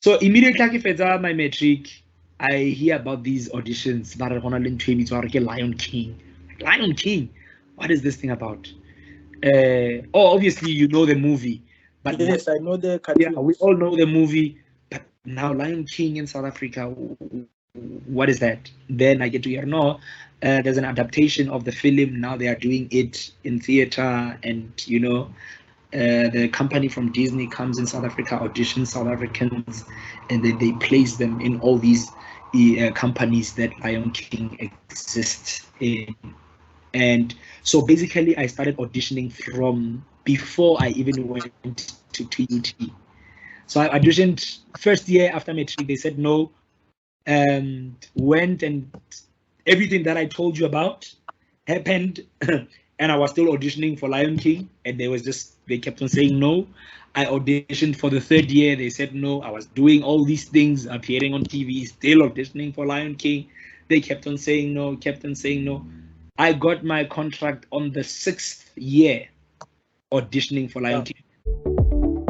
So immediately I fetsa my matric, I hear about these auditions. Lion King. Lion King. What is this thing about? Obviously you know the movie, but now, Yes, I know the yeah, we cartoons. all know the movie. But now Lion King in South Africa, what is that? Then I get to hear no, there's an adaptation of the film. Now they are doing it in theater, and the company from Disney comes in South Africa, auditions South Africans, and then they place them in all these companies that Lion King exists in. And so basically, I started auditioning from before I even went to TUT. So I auditioned first year after matric. They said no, went, and everything that I told you about happened. And I was still auditioning for Lion King, and they kept on saying no. I auditioned for the third year. They said no. I was doing all these things, appearing on TV, still auditioning for Lion King. They kept on saying no, kept on saying no. I got my contract on the sixth year auditioning for Lion Wow. King.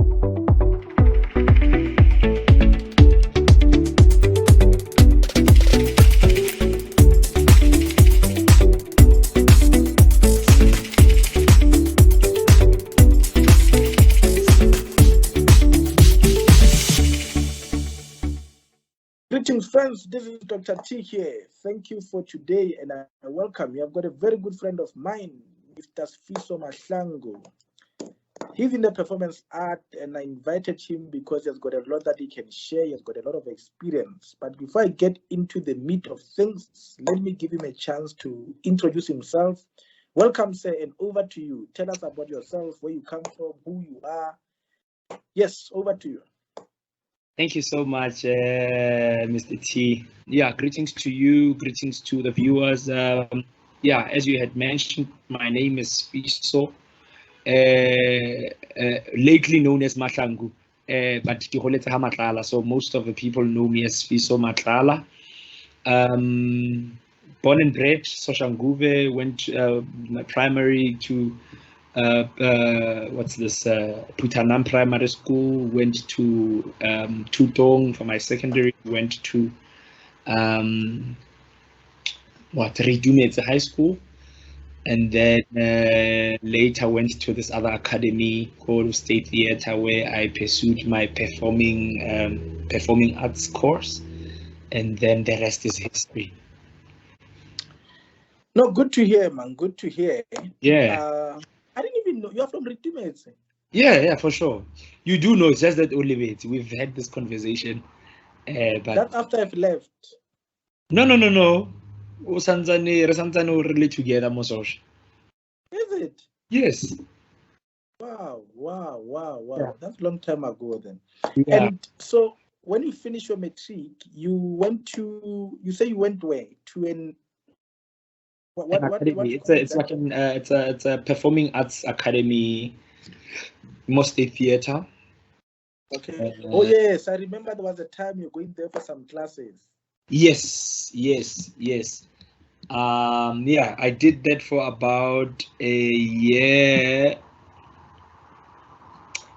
Greetings, friends. This is Dr. T here. Thank you for today, and I welcome you. I've got a very good friend of mine, Mr. Sfiso Mahlangu. He's in the performance art, and I invited him because he has got a lot that he can share. He has got a lot of experience. But before I get into the meat of things, let me give him a chance to introduce himself. Welcome, sir, and over to you. Tell us about yourself, where you come from, who you are. Yes, over to you. Thank you so much, Mr. T. Yeah, greetings to you, greetings to the viewers. Yeah, as you had mentioned, my name is Sfiso, lately known as Mahlangu, but ke holetse ha Matlala, so most of the people know me as Sfiso Matlala. Born and bred, Soshanguve, went my primary to what's this? Putanam Primary School. Went to Tutong for my secondary. Went to Redumetse High School, and then later went to this other academy called State Theatre, where I pursued my performing arts course, and then the rest is history. No, good to hear, man. Good to hear. Yeah. I didn't even know you're from Redumetse. Yeah, for sure. You do know, it's just that only bit. We've had this conversation, but That's after I've left. no. Re santsane o really together, Mososha. Is it? Yes. Wow. That's a long time ago then. Yeah. And so when you finish your matric, you say you went where? To an An what academy. you It's call a it it's that? like a performing arts academy, mostly theater. Okay. Oh Uh, yes, I remember there was a time you're going there for some classes. yes. Yeah, I did that for about a year.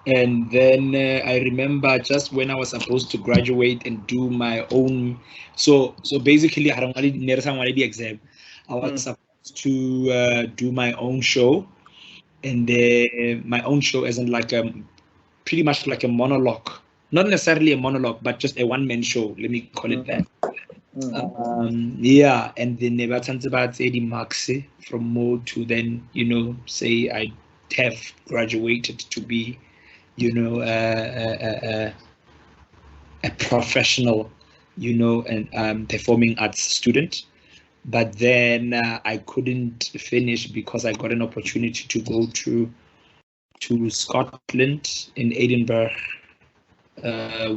And then I remember just when I was supposed to graduate and do my own. So basically, I don't want the exam. I was supposed to do my own show, and my own show isn't like pretty much like a monologue, not necessarily a monologue, but just a one-man show. Let me call it that. Yeah, and then about Eddie Marks from Mo to then say I have graduated to be a professional, and performing arts student. But then I couldn't finish because I got an opportunity to go to Scotland in Edinburgh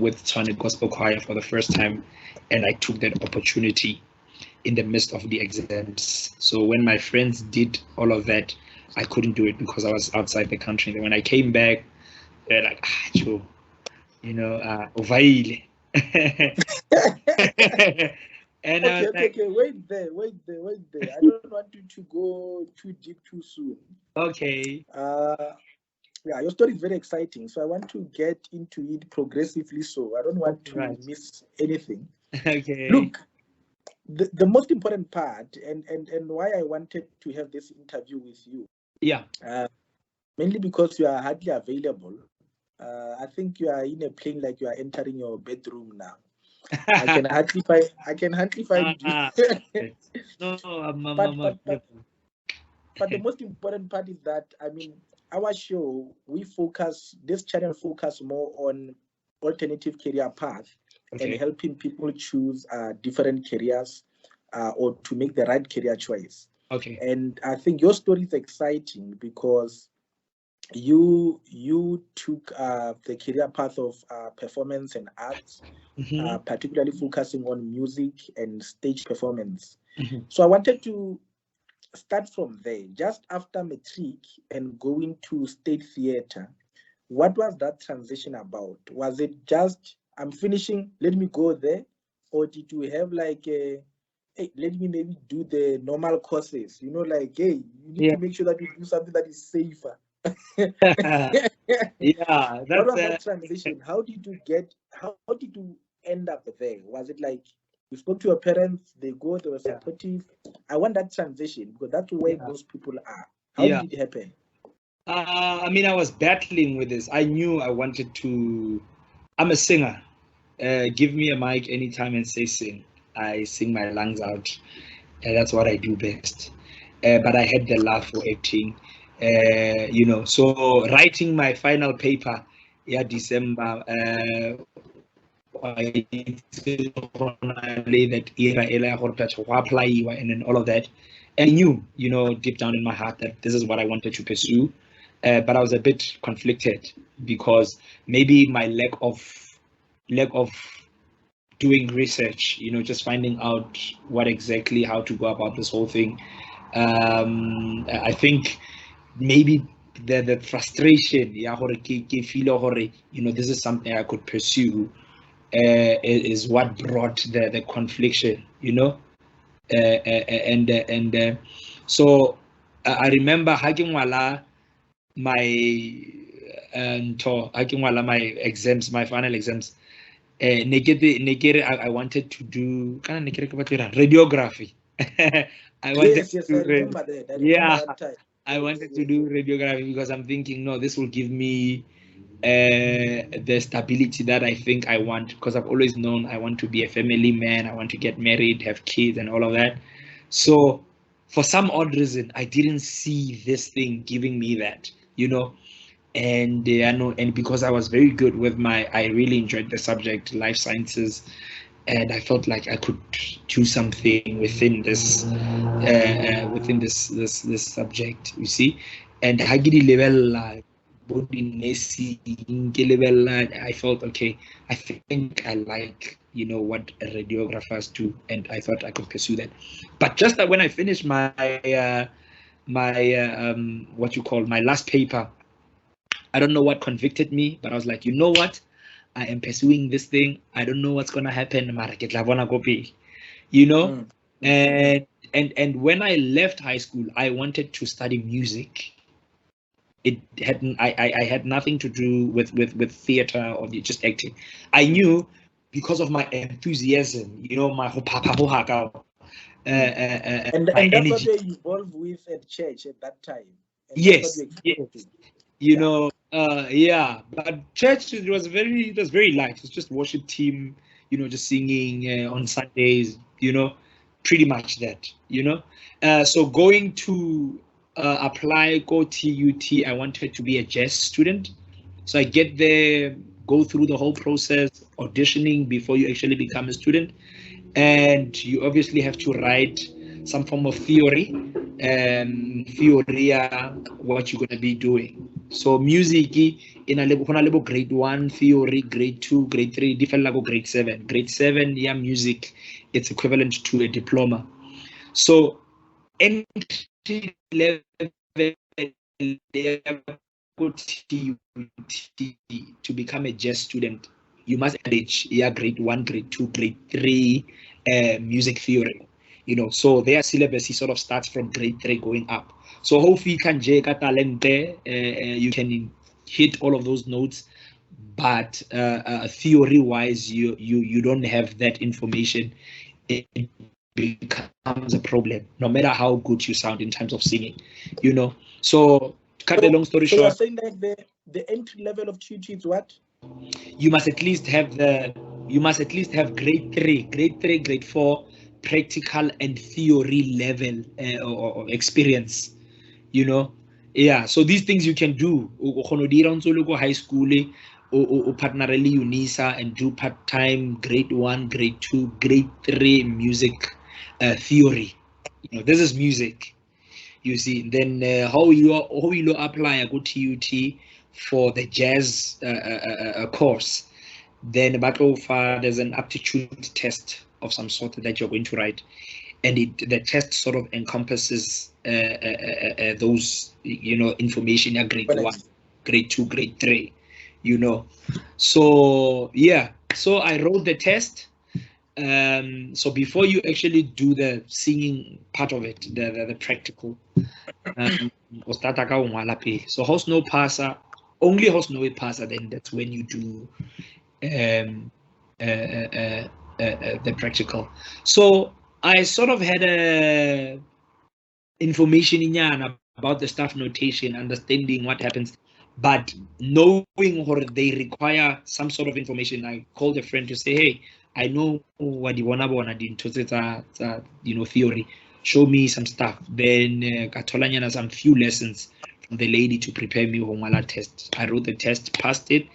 with Tshwane Gospel Choir for the first time, and I took that opportunity in the midst of the exams. So when my friends did all of that, I couldn't do it because I was outside the country. And when I came back, they're like, Joe, Ovaile. And I was like, Okay. Wait there. I don't want you to go too deep too soon. okay. Uh, Yeah, your story is very exciting. So I want to get into it progressively. So I don't want to miss anything. Okay. Look, the most important part, and why I wanted to have this interview with you. Yeah. Mainly because you are hardly available. I think you are in a plane like you are entering your bedroom now. I can hardly find you. No, but the most important part is that, I mean, our show, this channel focus more on alternative career path and helping people choose different careers or to make the right career choice. Okay. And I think your story is exciting because you took the career path of performance and arts, particularly focusing on music and stage performance. So I wanted to start from there. Just after matric and going to state theater, what was that transition about? Was it just, I'm finishing, let me go there? Or did you have like a, hey, let me maybe do the normal courses? You know, like, hey, you need to make sure that you do something that is safer. Yeah, what was that transition? How did you end up there? Was it like you spoke to your parents, they were supportive? I want that transition because that's where most people are. How did it happen? I mean, I was battling with this. I knew I wanted to. I'm a singer. Give me a mic anytime and say sing. I sing my lungs out. That's what I do best. But I had the love for acting. So writing my final paper, December, that era apply and then all of that. And I knew, deep down in my heart that this is what I wanted to pursue. But I was a bit conflicted because maybe my lack of doing research, just finding out how to go about this whole thing. I think maybe the frustration, this is something I could pursue, is what brought the confliction, so I remember my exams, my final exams. I wanted to do radiography. I wanted I remember that. I remember that time. I wanted to do radiography because I'm thinking, no, this will give me the stability that I think I want, because I've always known I want to be a family man, I want to get married, have kids and all of that. So for some odd reason, I didn't see this thing giving me that, and and because I was very good with I really enjoyed the subject, life sciences, and I felt like I could do something within this subject, you see. And I felt okay. I think I like what radiographers do, and I thought I could pursue that. But just that when I finished my my last paper, I don't know what convicted me, but I was like, you know what? I am pursuing this thing. I don't know what's gonna happen. And when I left high school, I wanted to study music. It hadn't. I had nothing to do with theater or just acting. I knew because of my enthusiasm, my and my that's energy. what you're involved with at church at that time. And yes. But church, it was very light. It's just worship team, just singing on Sundays, pretty much that, so going to apply, go TUT, I wanted to be a jazz student. So I get there, go through the whole process, auditioning before you actually become a student. And you obviously have to write some form of theory, what you're going to be doing. So music, in a level grade 1 theory, grade 2, grade 3, different level grade 7. Grade 7, music, it's equivalent to a diploma. So entry level to become a jazz student, you must manage grade 1, grade 2, grade 3 music theory. So their syllabus sort of starts from grade 3 going up. So hopefully you can talent there, you can hit all of those notes, but theory-wise, you don't have that information. It becomes a problem, no matter how good you sound in terms of singing, So, cut the long story short. So you're saying that the entry level of TUT is what? You must at least have grade 3, grade 4 practical and theory level or experience. Yeah. So these things you can do. High school, or partnerly UNISA and do part-time grade 1, grade 2, grade 3 music theory. This is music. You see, then how you apply a good TUT for the jazz course. Then there's an aptitude test of some sort that you're going to write, and the test sort of encompasses those information in grade 1, grade 2, grade 3. So yeah, so I wrote the test. So before you actually do the singing part of it, the practical, so house no passer, only house no passer, then that's when you do the practical. So I sort of had a information in about the staff notation, understanding what happens, but knowing or they require some sort of information. I called a friend to say, hey, I know what you wanna do, theory. Show me some stuff. Then some few lessons from the lady to prepare me for my test. I wrote the test, passed it,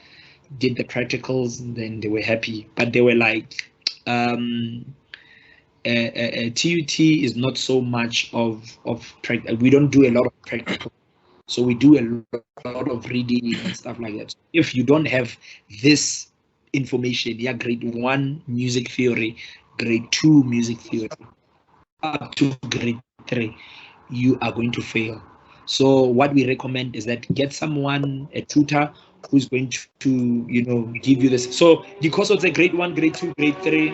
did the practicals, and then they were happy. But they were like, TUT is not so much of we don't do a lot of practical, so we do a lot of reading and stuff like that. If you don't have this information, yeah, grade 1 music theory, grade 2 music theory, up to grade 3, you are going to fail. So what we recommend is that get someone, a tutor, who's going to give you this. So because of the grade 1, grade 2, grade 3,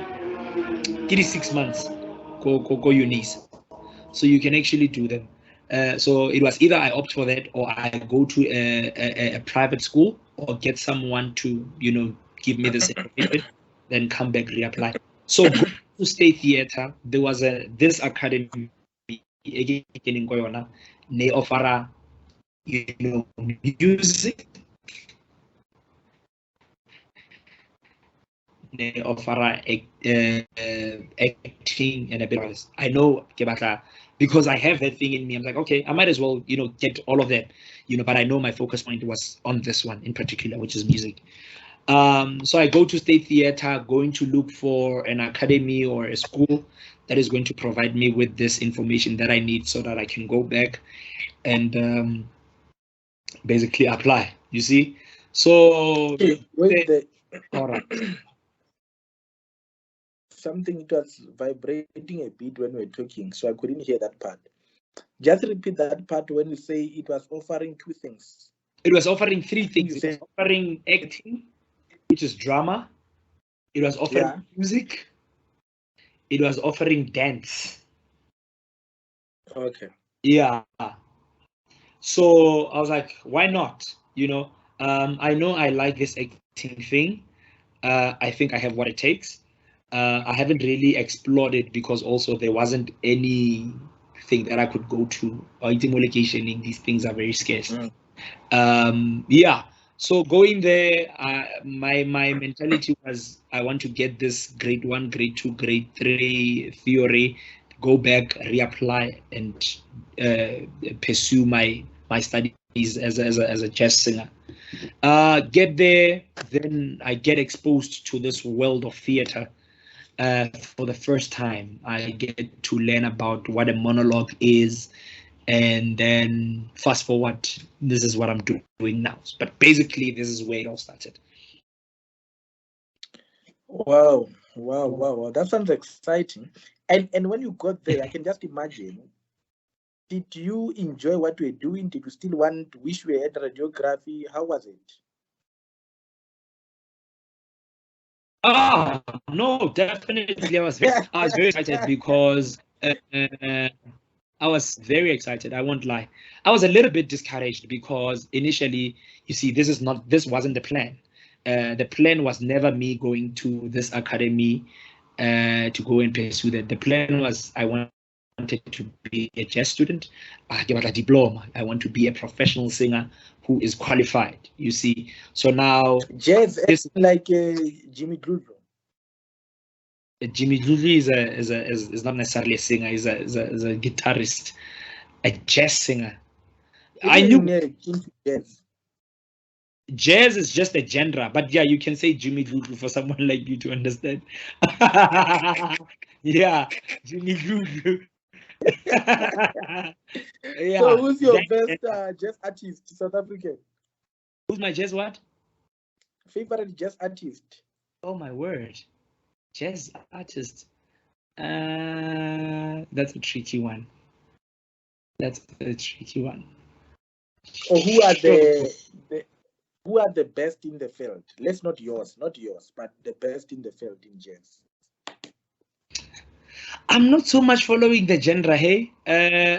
it is 6 months go unis, so you can actually do them. So it was either I opt for that, or I go to a private school, or get someone to give me this information, then come back, reapply. So go to State Theatre. There was this academy in Koyona. They offer music. They offer acting and a bit of this. I know because I have that thing in me. I'm like, okay, I might as well get all of that, but I know my focus point was on this one in particular, which is music. So I go to State Theatre, going to look for an academy or a school that is going to provide me with this information that I need, so that I can go back and basically apply. You see, so all right. Something, it was vibrating a bit when we were talking, so I couldn't hear that part. Just repeat that part when you say it was offering 2 things. It was offering 3 things. It was offering acting, which is drama. It was offering music. It was offering dance. Okay. Yeah. So I was like, why not? I know I like this acting thing. I think I have what it takes. I haven't really explored it, because also there wasn't anything that I could go to. Or location in these things are very scarce. Yeah. So going there, my mentality was, I want to get this grade 1, grade 2, grade 3 theory, go back, reapply, and pursue my studies as a jazz singer. Get there, then I get exposed to this world of theater. For the first time, I get to learn about what a monologue is, and then fast forward, this is what I'm doing now. But basically, this is where it all started. Wow. That sounds exciting. And when you got there, I can just imagine, did you enjoy what you were doing? Did you still wish you had radiography? How was it? No, definitely. I was very excited because I was very excited. I won't lie. I was a little bit discouraged because initially, you see, this wasn't the plan. The plan was never me going to this academy to go and pursue that. The plan was I wanted to be a jazz student. I get a diploma. I want to be a professional singer who is qualified. You see, so now Jazz, this like Jimmy Blue. Jimmy Dludlu is not necessarily a singer. He's a guitarist, a jazz singer. I knew into jazz. Jazz is just a genre, but yeah, you can say Jimmy Dludlu for someone like you to understand. Yeah, Jimmy Dludlu. Yeah. So who's your best jazz artist, South African? Who's my jazz what? Favorite jazz artist? Oh my word, jazz artist. That's a tricky one. That's a tricky one. Or who are the best in the field? Let's not yours, but the best in the field in jazz. I'm not so much following the genre. Hey,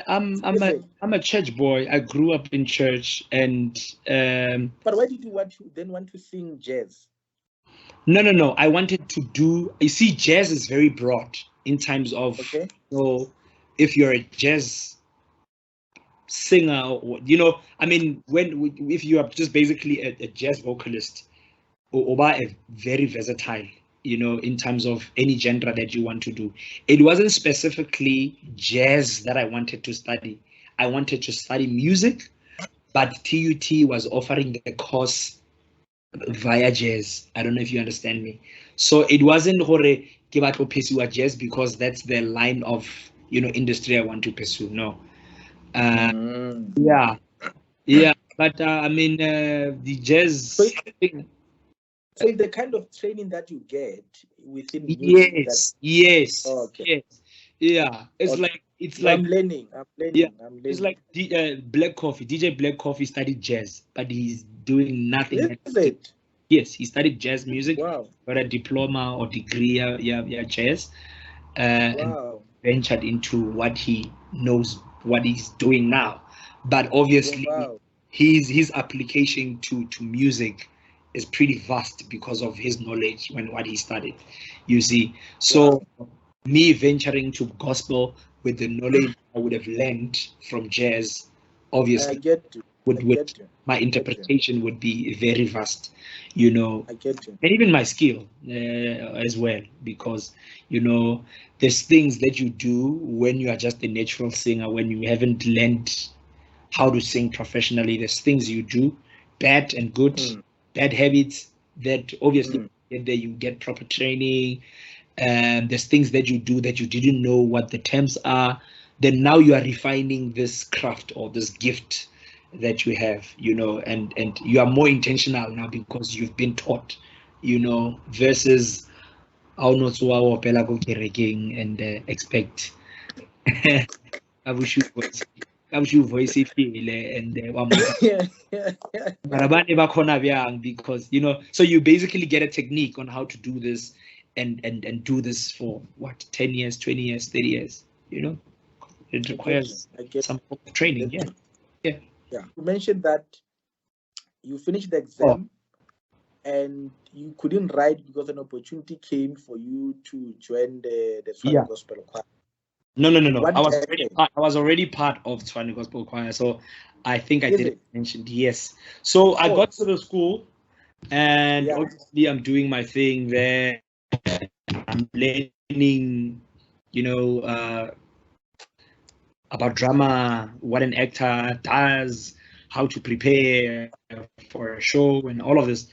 I'm a church boy. I grew up in church, and but why did you want to sing jazz? No. I wanted to do. You see, jazz is very broad in terms of. Okay. So, if you're a jazz singer, or I mean, if you are just basically a jazz vocalist, or a very versatile. In terms of any genre that you want to do. It wasn't specifically jazz that I wanted to study. I wanted to study music, but TUT was offering the course via jazz. I don't know if you understand me. So it wasn't hore ke batlo pursue jazz because that's the line of industry I want to pursue. No. Yeah. But I mean the jazz thing. So the kind of training that you get within music. Yes. Oh, okay. Yes. Yeah. It's okay. I'm learning. Yeah. It's like Black Coffee. DJ Black Coffee studied jazz, but he's doing nothing. Is it? Yes, he studied jazz music. Wow. Got a diploma or degree. Yeah, jazz. Wow. And ventured into what he knows, what he's doing now. But obviously, his application to music is pretty vast because of his knowledge when what he studied, you see. So me venturing to gospel with the knowledge I would have learned from jazz, obviously, my interpretation would be very vast, I get you. And even my skill as well, because there's things that you do when you are just a natural singer, when you haven't learned how to sing professionally. There's things you do, bad and good. Bad habits that obviously you get proper training, and there's things that you do that you didn't know what the terms are. Then now you are refining this craft or this gift that you have, and you are more intentional now because you've been taught, versus how not so our pela go kerekeng and expect voice and because so you basically get a technique on how to do this and do this for what 10 years, 20 years, 30 years. It requires some training. Yeah. You mentioned that you finished the exam and you couldn't write because an opportunity came for you to join the Tshwane Gospel Choir. No. I was already part of Tshwane Gospel Choir, so I think I didn't mention. Yes. So I got to the school, and obviously I'm doing my thing there. I'm learning, about drama, what an actor does, how to prepare for a show, and all of this,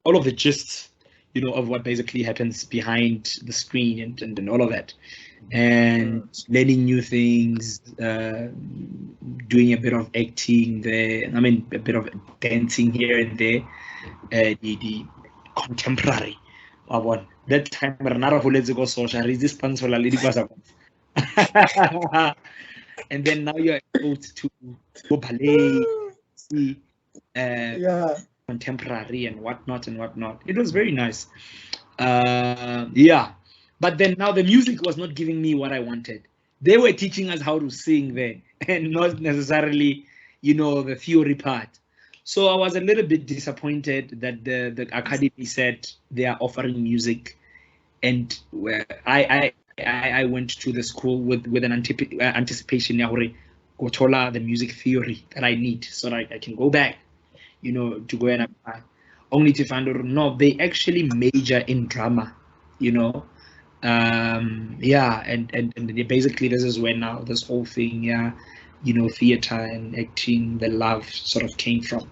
all of the gist, of what basically happens behind the screen and all of that. And learning new things, doing a bit of acting there. I mean, a bit of dancing here and there. The contemporary one. That time, go social resistance for lady. And then now you're able to go ballet, see, contemporary and whatnot. It was very nice. But then now the music was not giving me what I wanted. they were teaching us how to sing there, and not necessarily, the theory part. So I was a little bit disappointed that the academy said they are offering music, and I went to the school with an anticipation go thola the music theory that I need so that I can go back, to go and apply. Only to find out no, they actually major in drama, and basically this is where now this whole thing, theater and acting, the love sort of came from.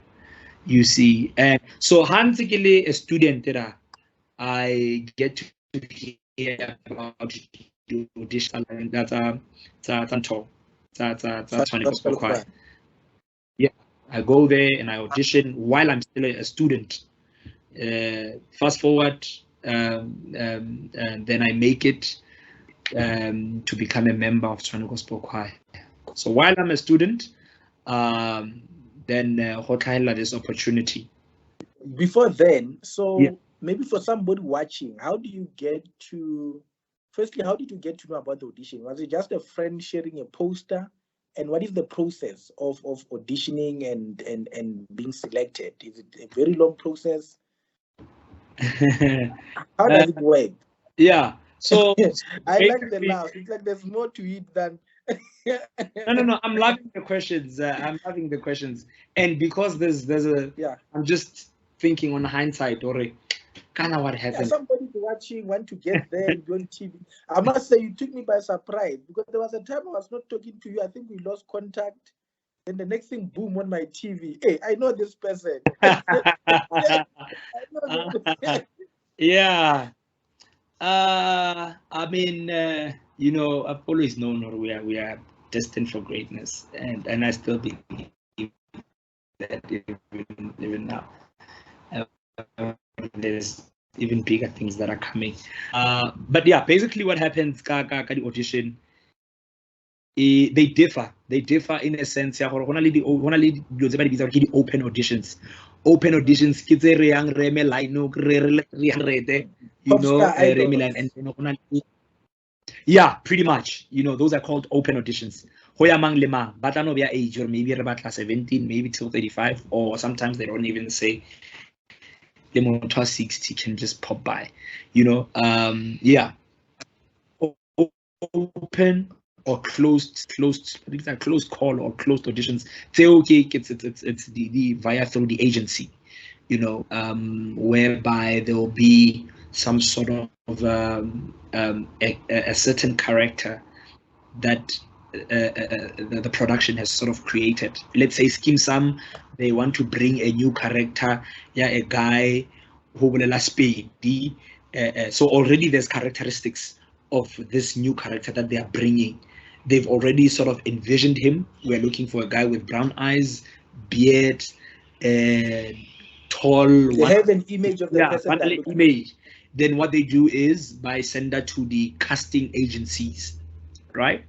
You see, and so Hansikili, a student there, I get to hear about the audition. That's Tshwane Gospel Choir. Yeah, I go there and I audition while I'm still a student. Fast forward, and then I make it to become a member of Tshwane Gospel Choir. So while I'm a student, then this opportunity. Before then, so maybe for somebody watching, how do you get to? Firstly, how did you get to know about the audition? Was it just a friend sharing a poster? And what is the process of auditioning and being selected? Is it a very long process? How does it work? Yeah. So I like the laugh. It's like there's more to it than. No. I'm loving the questions. I'm loving the questions, and because there's a. Yeah. I'm just thinking on hindsight, or kind of what happened. Somebody watching want to get there, you on TV. I must say you took me by surprise because there was a time I was not talking to you. I think we lost contact. Then the next thing, boom, on my TV. Hey, I know this person. Yeah. I mean, I've always known we are destined for greatness, and I still believe that even now. There's even bigger things that are coming. But yeah, basically what happens, the audition, they differ in a sense. Only the open auditions. Open auditions, kids are young, reme line, 300, yeah, pretty much. Those are called open auditions. Hoya mang lema, but I know their age, or maybe about 17, maybe till 35, or sometimes they don't even say. The motor 60 can just pop by, yeah. Open or closed call or closed auditions. Say okay, it's the via through the agency, whereby there will be some sort of a certain character that the production has sort of created. Let's say Skim Sam, they want to bring a new character, a guy who will Spain. So already there's characteristics of this new character that they are bringing. They've already sort of envisioned him. We're looking for a guy with brown eyes, beard, tall. They have an image of the person. Image. Then what they do is by send that to the casting agencies, right?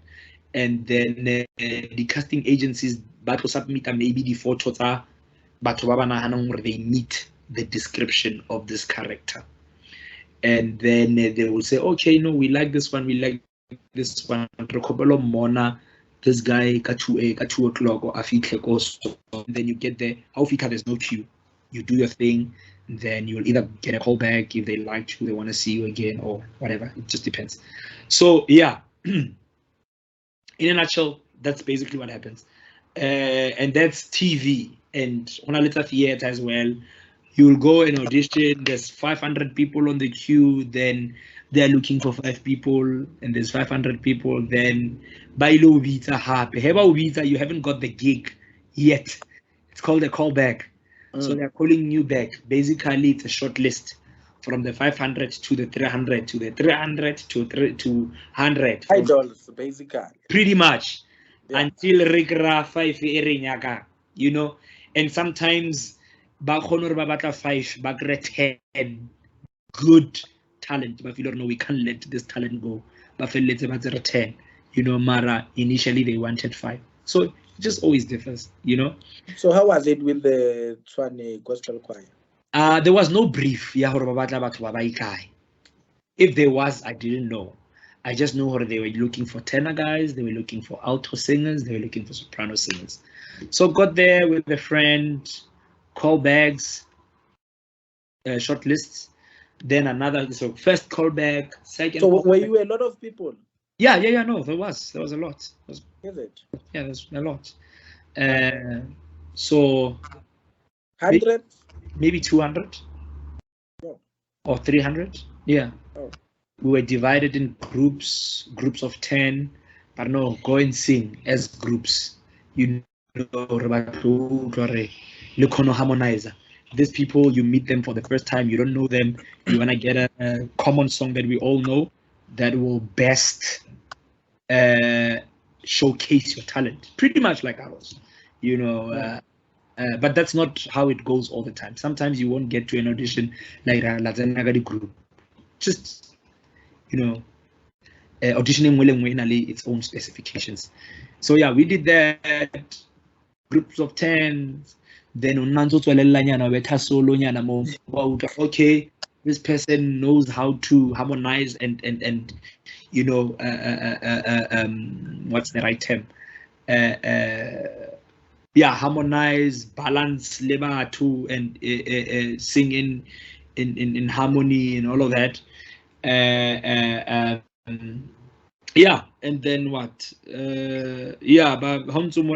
And then the casting agencies battle submit maybe the photos are but where they meet the description of this character, and then they will say, okay, no, we like this one, mona this guy at 2 o'clock or so. Then you get there, how there's no queue, you do your thing, then you'll either get a call back if they like you, they want to see you again, or whatever. It just depends. So yeah. In a nutshell, that's basically what happens. And that's TV. And on a little theater as well, you'll go and audition. There's 500 people on the queue. Then they're looking for 5 people. And there's 500 people. Then by low vita happy. You haven't got the gig yet. It's called a callback. So they're calling you back. Basically, it's a short list. From the 500 to the 300 to the 300 to 100. Idols, basically. Pretty much. Yeah. Until Rigra 5, and sometimes Bakhonor Babata 5, Bagre 10. Good talent. But if you don't know, we can't let this talent go. But let's 10. Mara, initially they wanted 5. So it just always differs, So how was it with the Tshwane Gospel Choir? There was no brief. If there was, I didn't know. I just know they were looking for tenor guys, they were looking for alto singers, they were looking for soprano singers. So got there with a friend, call bags, short lists, then another, so first callback, second. So callback. were you a lot of people? Yeah, no, there was a lot. Is it? Yeah, there's a lot. So 100? Maybe 200 or 300. Yeah. Oh. We were divided in groups of 10, but no, go and sing as groups. You know, harmonizer. These people, you meet them for the first time, you don't know them, you want to get a common song that we all know that will best showcase your talent, pretty much like ours, you know. But that's not how it goes all the time. Sometimes you won't get to an audition like a group. Just, you know, auditioning its own specifications. So yeah, we did that, groups of 10. Then okay, this person knows how to harmonize and you know, what's the right term? Yeah, harmonize, balance, labor too, and sing in harmony and all of that. Yeah, and then what? Yeah, but solo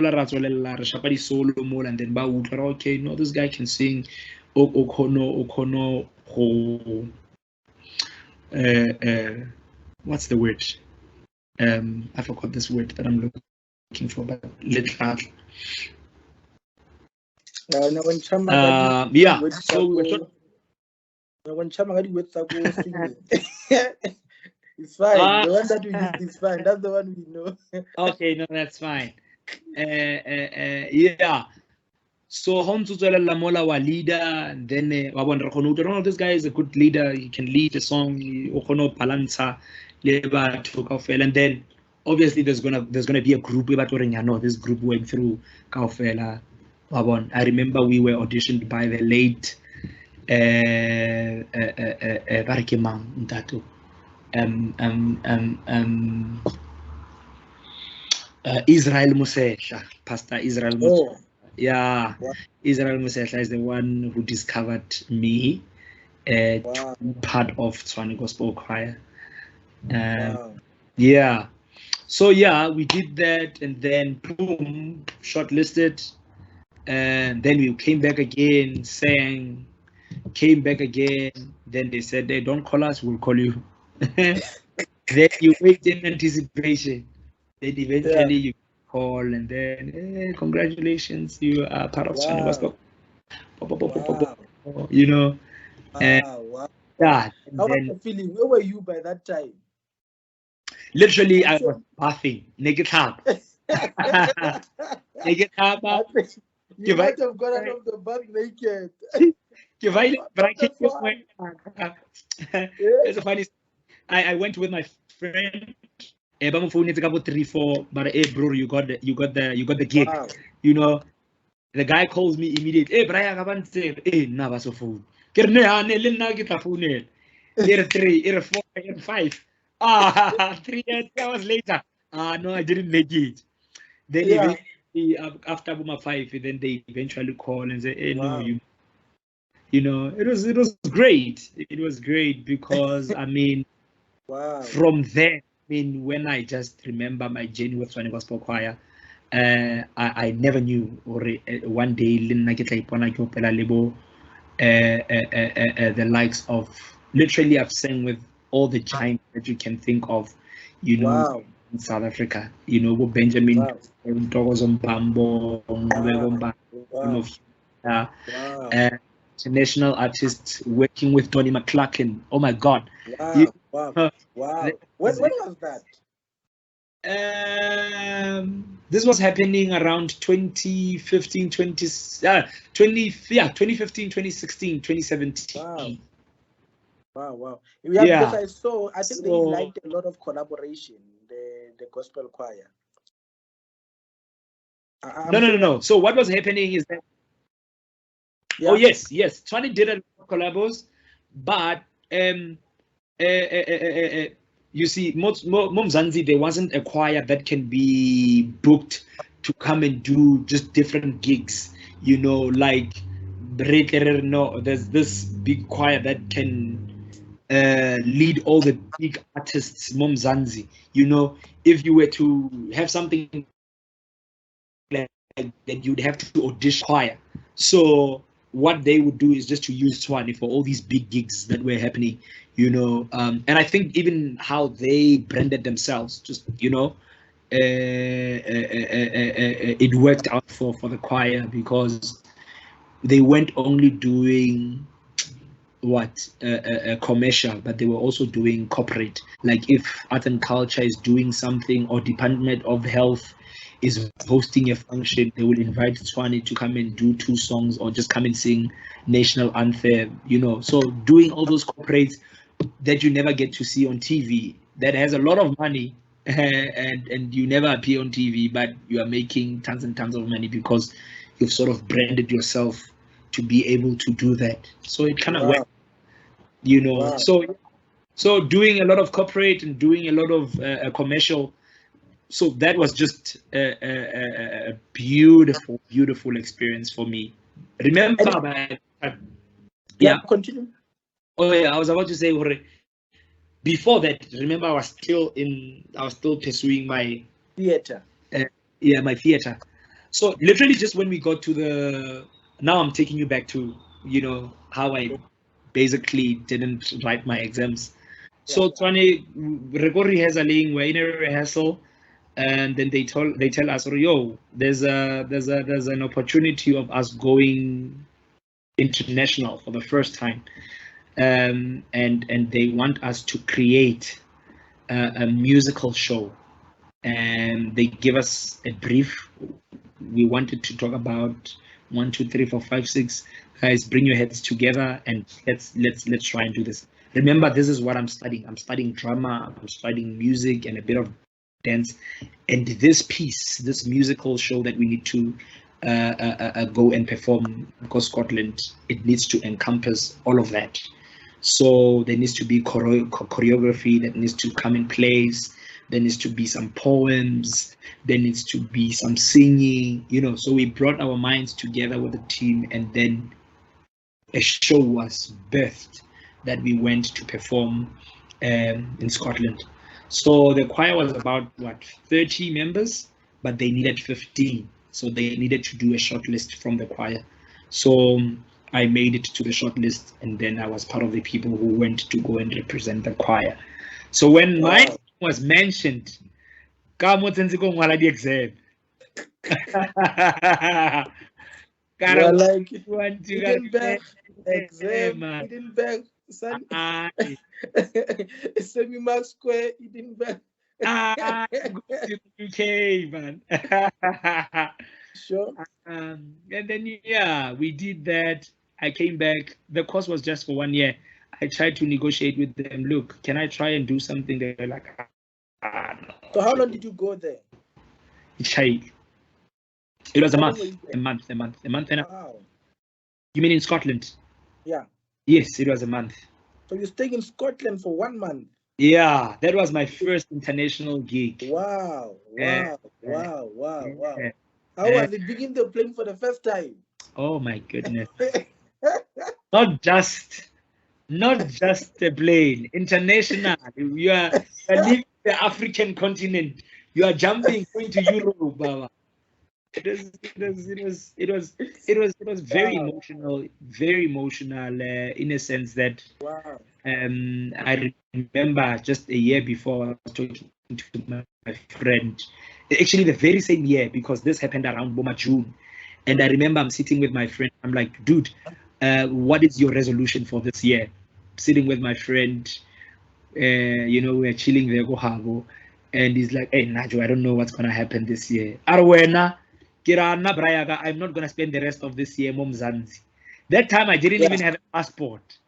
and then okay, no, this guy can sing. What's the word? I forgot this word that I'm looking for, but little. Yeah, so it's fine. The one that we use is fine. That's the one we know. Okay, no, that's fine. Yeah. So Honzuela Mola wa leader, and then this guy is a good leader. He can lead a song. Balansa, and then obviously there's gonna be a group. This group went through Kaufela. I remember we were auditioned by the late Israel Musehla, Pastor Israel Musehla. Oh. Yeah, wow. Israel Musehla is the one who discovered me to be part of Tshwane Gospel Choir. Wow. Yeah, so yeah, we did that, and then boom, shortlisted, and then we came back again, sang, came back again. Then they said, "They don't call us, we'll call you." Then you wait in anticipation. Then eventually you call, and then congratulations, you are part of Tshwane Gospel. Wow. You know. Wow. Yeah. How was the feeling? Where were you by that time? Literally, I was bathing, naked up. Naked up. You might have got out of the bath naked. It's a funny. I went with my friend. 3, 4, but hey, bro, you got the gig. Wow. You know, the guy calls me immediately. Hey, Brian, na ba so phone. Ke re ne ha ne le nna ke tla founela. Ere 3, ere 4, ere 5. 3 hours later. No, I didn't make it. Then eventually, after Buma 5, then they eventually call and say, hey, wow. No, you know, it was great. It was great because I mean, wow. From there, I mean, when I just remember my journey with Tshwane Gospel Choir, I never knew. Or one day, the likes of, literally, I've sang with all the giants that you can think of, you know, wow. In South Africa. You know, Benjamin, Mbambo, international artists working with Donnie McClurkin. Oh my God! Wow! Wow! When was that? This was happening around 2015, 2016, 2017. Wow. Yeah, because I think they liked a lot of collaboration, the gospel choir. No. So what was happening is that, oh yes, Tshwane did a lot of collabos, but you see, Mzansi, there wasn't a choir that can be booked to come and do just different gigs, you know, like no, there's this big choir that can lead all the big artists, Mzansi. You know, if you were to have something like that, you'd have to audition choir. So what they would do is just to use Tshwane for all these big gigs that were happening, you know. And I think even how they branded themselves, just, you know, it worked out for the choir, because they weren't only doing a commercial, but they were also doing corporate. Like if art and culture is doing something, or Department of Health is hosting a function, they will invite Tshwane to come and do 2 songs, or just come and sing national anthem, you know. So doing all those corporates that you never get to see on TV, that has a lot of money, and you never appear on TV, but you are making tons and tons of money because you've sort of branded yourself to be able to do that. So it kind of works, you know. Wow. So doing a lot of corporate and doing a lot of commercial. So that was just a beautiful, beautiful experience for me. Remember, yeah, continue. Oh yeah, I was about to say, before that, remember, I was still pursuing my theater. My theater. So literally, just when we got to now I'm taking you back to, you know, how I basically didn't write my exams. So Tshwane, rehearsing, we're in a rehearsal, and then they tell us, yo, there's an opportunity of us going international for the first time, and they want us to create a musical show, and they give us a brief. We wanted to talk about 1, 2, 3, 4, 5, 6. Guys, bring your heads together and let's try and do this. Remember, this is what I'm studying. I'm studying drama, I'm studying music and a bit of dance. And this piece, this musical show that we need to go and perform, because Scotland, it needs to encompass all of that. So there needs to be choreography that needs to come in place. There needs to be some poems. There needs to be some singing, you know. So we brought our minds together with the team, and then a show was birthed that we went to perform in Scotland. So the choir was about 30 members, but they needed 15. So they needed to do a short list from the choir. So I made it to the short list, and then I was part of the people who went to go and represent the choir. So when my name was mentioned, the exam. Like, exam, son. Semi-mark square, you didn't back. UK, man. Sure. And then we did that. I came back. The course was just for 1 year. I tried to negotiate with them. Look, can I try and do something? They were like, no. So how long did you go there? It was a month. A month and a half. Wow. You mean in Scotland? Yeah. Yes, it was a month. So you stayed in Scotland for 1 month? Yeah, that was my first international gig. Wow. Wow. How was it beginning the plane for the first time? Oh my goodness. Not just a plane, international. You are leaving the African continent. You are jumping, going to Europe, Baba. It was very emotional, in a sense that I remember just a year before I was talking to my friend, actually the very same year, because this happened around Boma June, and I remember I'm sitting with my friend. I'm like, dude, what is your resolution for this year? Sitting with my friend, we're chilling there, and he's like, hey Najo, I don't know what's gonna happen this year. Arwena, I'm not gonna spend the rest of this year Mzansi. That time I didn't even have a passport,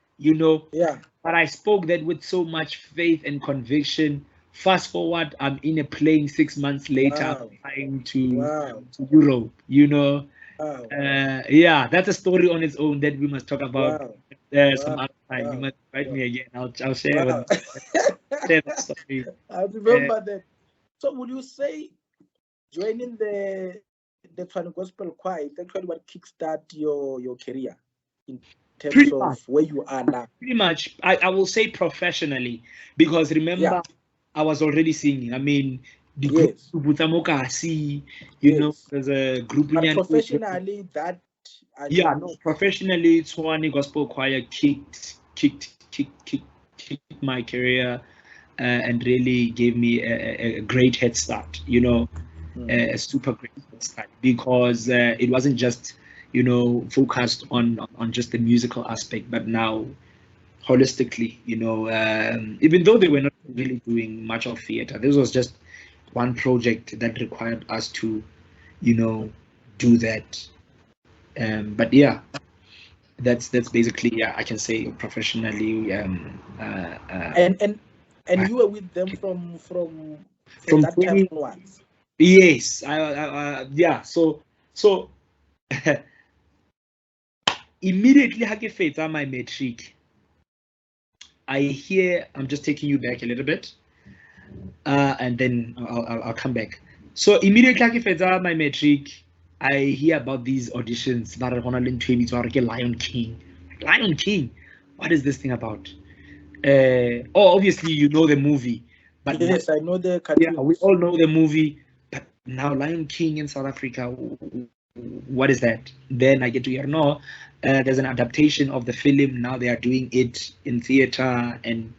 but I spoke that with so much faith and conviction. Fast forward, I'm in a plane 6 months later, flying to Europe, that's a story on its own that we must talk about some other time. You must invite me again. I'll share with share that story. I remember that. So would you say joining the Tshwane Gospel Choir is actually what kickstart your career in terms Pretty of much. where you are now? Pretty much. I will say professionally, because remember, I was already singing. I mean, the group Yes. Butamokasi, Yes. there's a group. But professionally, that Yeah, no, professionally, Tshwane Gospel Choir kicked my career, and really gave me a great head start. A super great head start, because it wasn't just focused on just the musical aspect, but now holistically. Even though they were not really doing much of theater, this was just one project that required us to do that. But yeah, that's basically, I can say professionally. And you were with them from From that time 20, onwards. yes, yeah. So immediately I fetsa my matric, I'm just taking you back a little bit, and then I'll come back. So immediately I fetsa my matric, I hear about these auditions. Lion King. Lion King. What is this thing about? Obviously you know the movie, but Yes, I know the yeah, we cartoons. all know the movie. But now Lion King in South Africa, what is that? Then I get to hear, no, there's an adaptation of the film. Now they are doing it in theater, and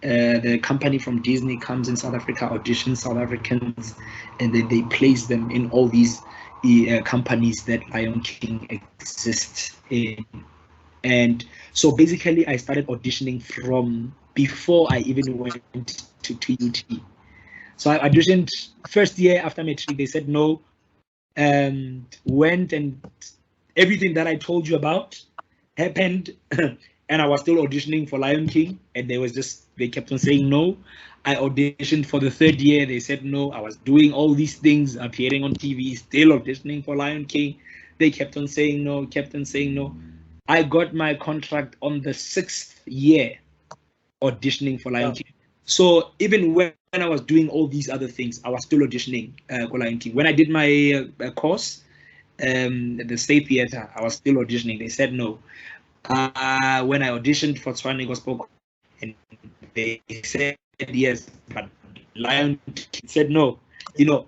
the company from Disney comes in South Africa, auditions South Africans, and then they place them in all these companies that Lion King exists in. And so basically, I started auditioning from before I even went to UT. So I auditioned first year after matric. They said no. Went, and everything that I told you about happened. And I was still auditioning for Lion King, and they kept on saying no. I auditioned for the third year. They said no. I was doing all these things, appearing on TV, still auditioning for Lion King. They kept on saying no, kept on saying no. I got my contract on the 6th year auditioning for Lion King. So even when I was doing all these other things, I was still auditioning for Lion King. When I did my course, the state theater, I was still auditioning. They said no. When I auditioned for Tshwane Gospel, and they said yes, but Lion King said no.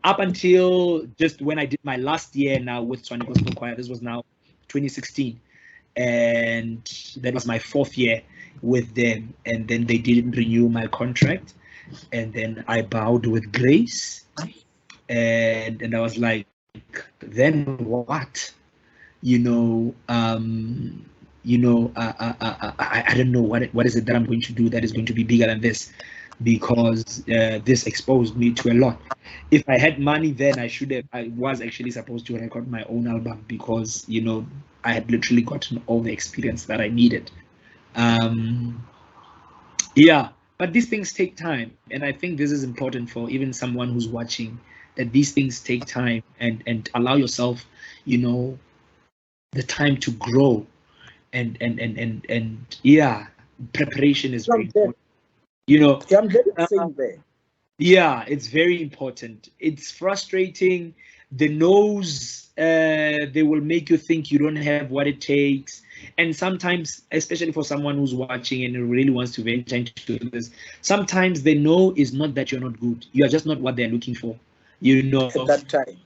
Up until just when I did my last year now with Tshwane Gospel Choir, this was now 2016, and that was my 4th year with them. And then they didn't renew my contract, and then I bowed with grace, and I was like, then what? I don't know what is it that I'm going to do that is going to be bigger than this, because this exposed me to a lot. If I had money then, I was actually supposed to record my own album, because I had literally gotten all the experience that I needed. Yeah, but these things take time, and I think this is important for even someone who's watching, that these things take time, and allow yourself the time to grow, and yeah, preparation is very important. I'm getting saying there. Yeah, it's very important. It's frustrating. The no's, they will make you think you don't have what it takes. And sometimes, especially for someone who's watching and really wants to venture into this, sometimes the no is not that you're not good. You are just not what they're looking for, At that time.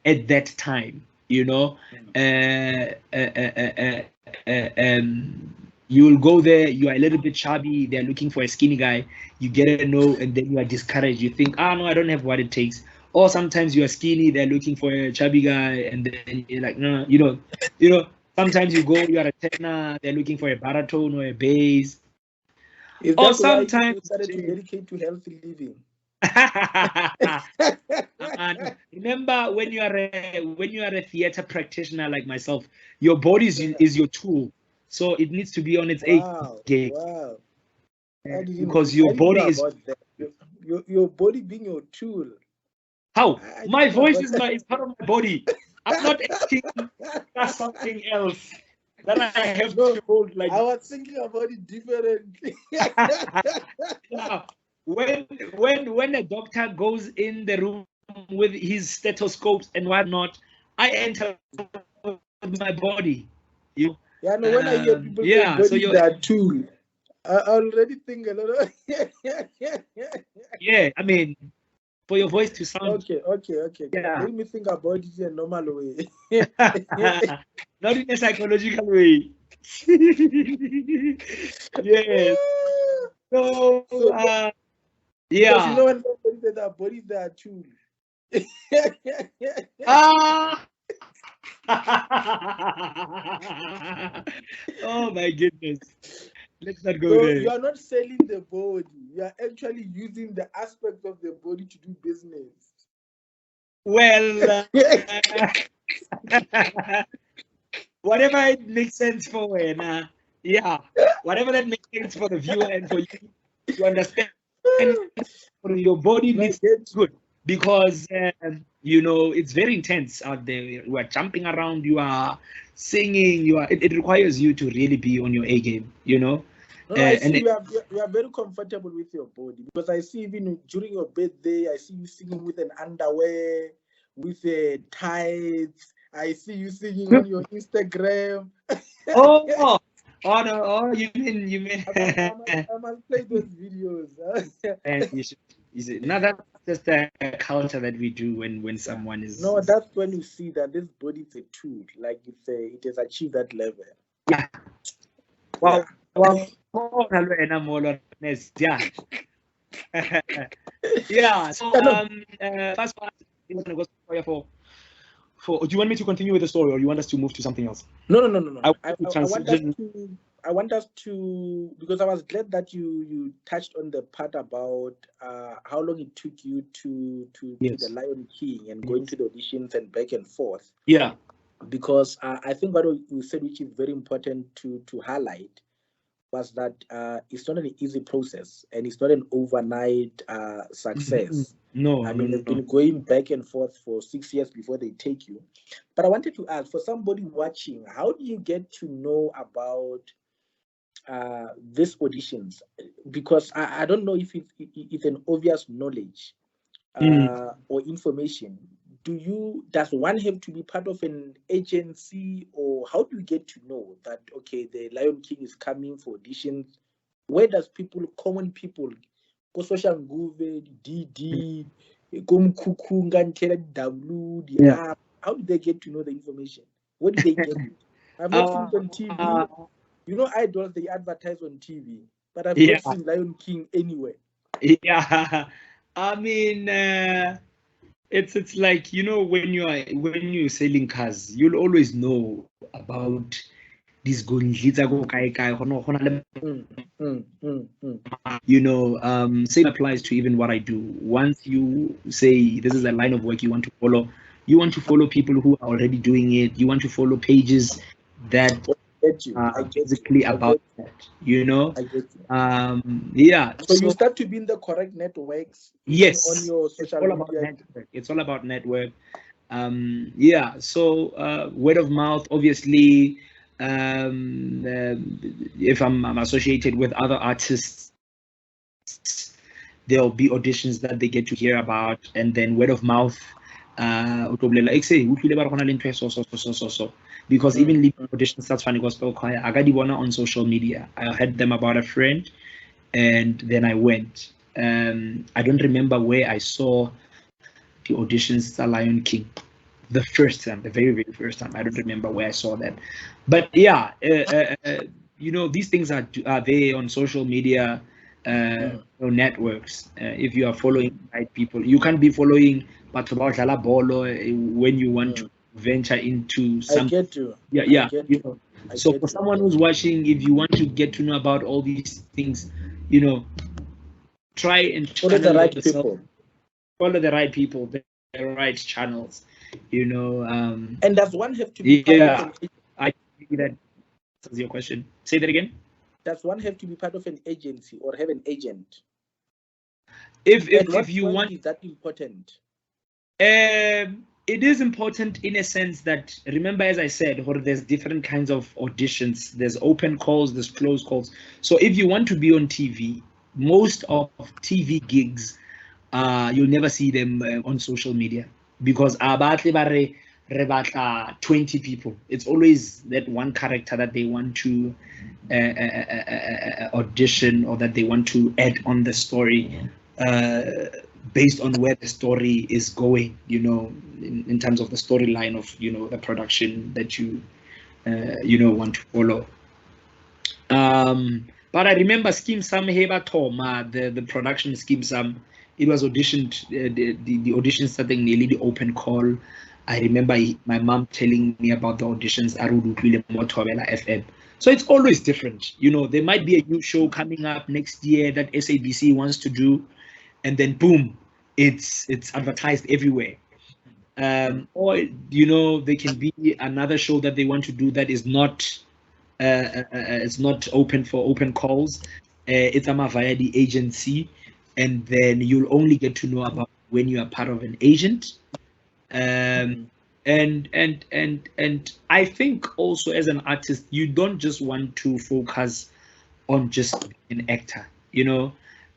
at that time, you will go there, you are a little bit chubby, they're looking for a skinny guy, you get a no, and then you are discouraged. You think, no, I don't have what it takes. Or sometimes you are skinny, they're looking for a chubby guy, and then you're like, no, sometimes you go, you are a tenor, they're looking for a baritone or a bass. Is Or that why sometimes you started to dedicate to healthy living? Remember, when you are a theater practitioner like myself, your body is your tool, so it needs to be on its Wow, game. wow. Because your body is your body being your tool. How? My voice is part of my body. I'm not acting as something else. that I have No, to hold like. I was thinking about it differently. Yeah. When a doctor goes in the room with his stethoscopes and whatnot, I enter with my body. You. Yeah, no, when I hear people say Yeah. So body is you're. their tool, I already think a lot of. Yeah. I mean, for your voice to sound. Okay. Yeah. Make me think about it in a normal way. Not in a psychological way. Yes. So, Because you yeah. know when somebody says that body is their tool. Ah. Oh my goodness. Let's not go So there. you are not selling the body. You are actually using the aspect of the body to do business. Well, whatever it makes sense for when, yeah, whatever that makes sense for the viewer and for you to understand, your body needs good because it's very intense out there. You are jumping around, you are singing, it requires you to really be on your A game. No, I see you are very comfortable with your body because I see even during your birthday, I see you singing with an underwear, with tights. I see you singing on your Instagram. Oh no! Oh, you mean? I must play those videos. And you should. No, that's just a culture that we do when someone is. No, that's when you see that this body is a tool, like it has achieved that level. Yeah. Wow. Wow. Yeah. Yeah. So first one, I want to go for. Do you want me to continue with the story, or you want us to move to something else? No. I want us to because I was glad that you touched on the part about how long it took you to the Lion King and going to the auditions and back and forth. Yeah. Because I think what we said, which is very important to highlight, was that it's not an easy process and it's not an overnight success. No, I mean, they've been going back and forth for 6 years before they take you. But I wanted to ask, for somebody watching, how do you get to know about these auditions? Because I don't know if it's an obvious knowledge or information. Does one have to be part of an agency, or how do you get to know that, okay, the Lion King is coming for auditions? Where does common people, go social Nguve, DD, Kumkukunga, W, the app, how do they get to know the information? Where do they get it? I've not seen it on TV. You know, idols, they advertise on TV, but I've not seen Lion King anywhere. Yeah. I mean, it's like, when you're selling cars, you'll always know about these gondlitsa go kai kai. Same applies to even what I do. Once you say this is a line of work you want to follow people who are already doing it. You want to follow pages that are basically about that. I get you. Yeah. So you start to be in the correct networks. Yes. On your social media. It's all about network. Yeah. So word of mouth, obviously. If I'm associated with other artists, there'll be auditions that they get to hear about, and then word of mouth. Because even leaving auditions, that's Tshwane Gospel Choir, I got the one on social media. I heard them about a friend, and then I went. I don't remember where I saw the auditions for Lion King. The first time, the very, very first time. I don't remember where I saw that. But yeah, these things are there on social media networks. If you are following the right people, you can't be following Batobala Bolo when you want to venture into something. I get you. Yeah. So for someone who's watching, if you want to get to know about all these things, try and follow the right people. Follow the right people, the right channels. And does one have to be part of an agency? I think that answers your question. Say that again. Does one have to be part of an agency or have an agent? If you want, is that important? It is important in a sense that, remember, as I said, there's different kinds of auditions. There's open calls, there's closed calls. So if you want to be on TV, most of TV gigs, you'll never see them on social media, because 20 people. It's always that one character that they want to audition, or that they want to add on the story, based on where the story is going, in terms of the storyline of, the production that you want to follow. But I remember Scheme Sam Heba Toma, the production Scheme Sam, it was auditioned, the audition starting nearly the open call. I remember my mom telling me about the auditions FM. So it's always different. There might be a new show coming up next year that SABC wants to do, and then boom, it's advertised everywhere. Or there can be another show that they want to do that is not it's not open for open calls. It's via the agency, and then you'll only get to know about when you are part of an agent. And I think also, as an artist, you don't just want to focus on just an actor,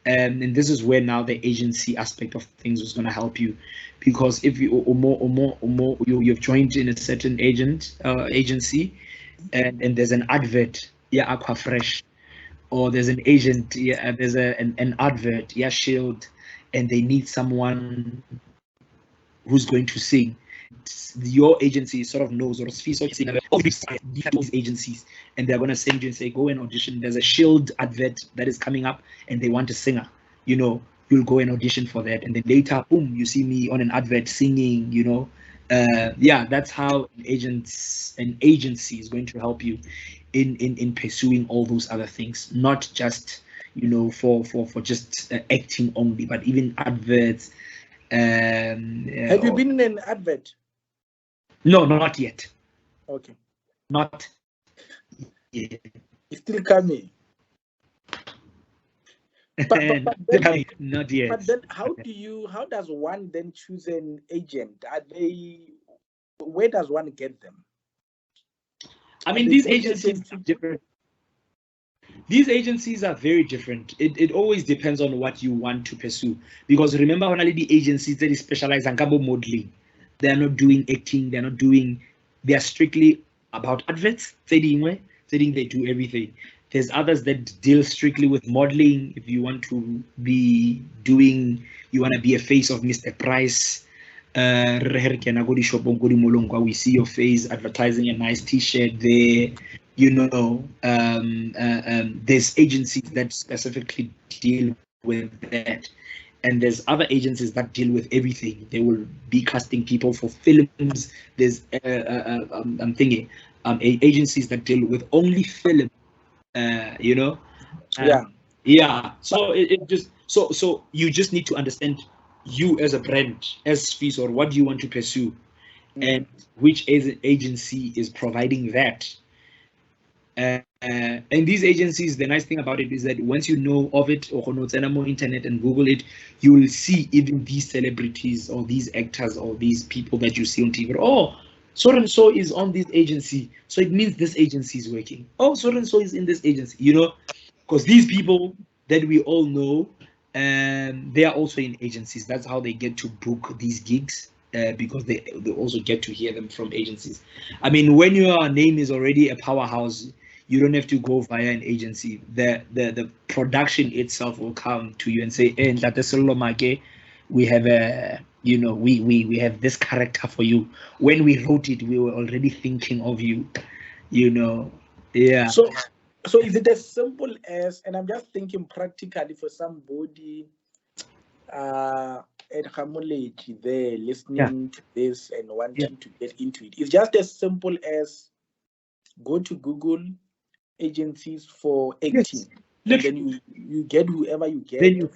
and this is where now the agency aspect of things is going to help you, because if you've joined in a certain agency, and there's an advert, Aqua Fresh, or there's an agent, there's an advert, Shield, and they need someone who's going to sing. Your agency sort of knows, or Sfiso all these agencies, and they're going to send you and say, go and audition. There's a Shield advert that is coming up, and they want a singer. You'll go and audition for that, and then later, boom, you see me on an advert singing. That's how an agency is going to help you in pursuing all those other things, not just for just acting only, but even adverts. Have you been in an advert? No, not yet. Okay. Not yet. It's still coming. But then, not yet. But then, how does one then choose an agent? Where does one get them? I mean, these agencies are different. These agencies are very different. It always depends on what you want to pursue. Because remember, when the agencies that specialize in modeling, they're not doing acting, they are strictly about adverts. They do everything. There's others that deal strictly with modeling. If you want to be a face of Mr. Price, we see your face advertising a nice t-shirt there. There's agencies that specifically deal with that, and there's other agencies that deal with everything. They will be casting people for films. There's I'm thinking agencies that deal with only film. So so you just need to understand, you as a brand, as Sfiso, or what do you want to pursue, and which agency is providing that. And these agencies, the nice thing about it is that once you know of it, or more internet and Google it, you will see even these celebrities or these actors or these people that you see on TV. Oh, so and so is on this agency, so it means this agency is working. Oh, so and so is in this agency, because these people that we all know, they are also in agencies. That's how they get to book these gigs, because they also get to hear them from agencies. I mean, when your name is already a powerhouse, you don't have to go via an agency. The production itself will come to you and say, "Hey, we have a we have this character for you. When we wrote it, we were already thinking of you." Yeah. So is it as simple as, and I'm just thinking practically for somebody at Hamuleji there listening to this and wanting to get into it, it's just as simple as go to Google agencies for acting. And then you get whoever you get. Then you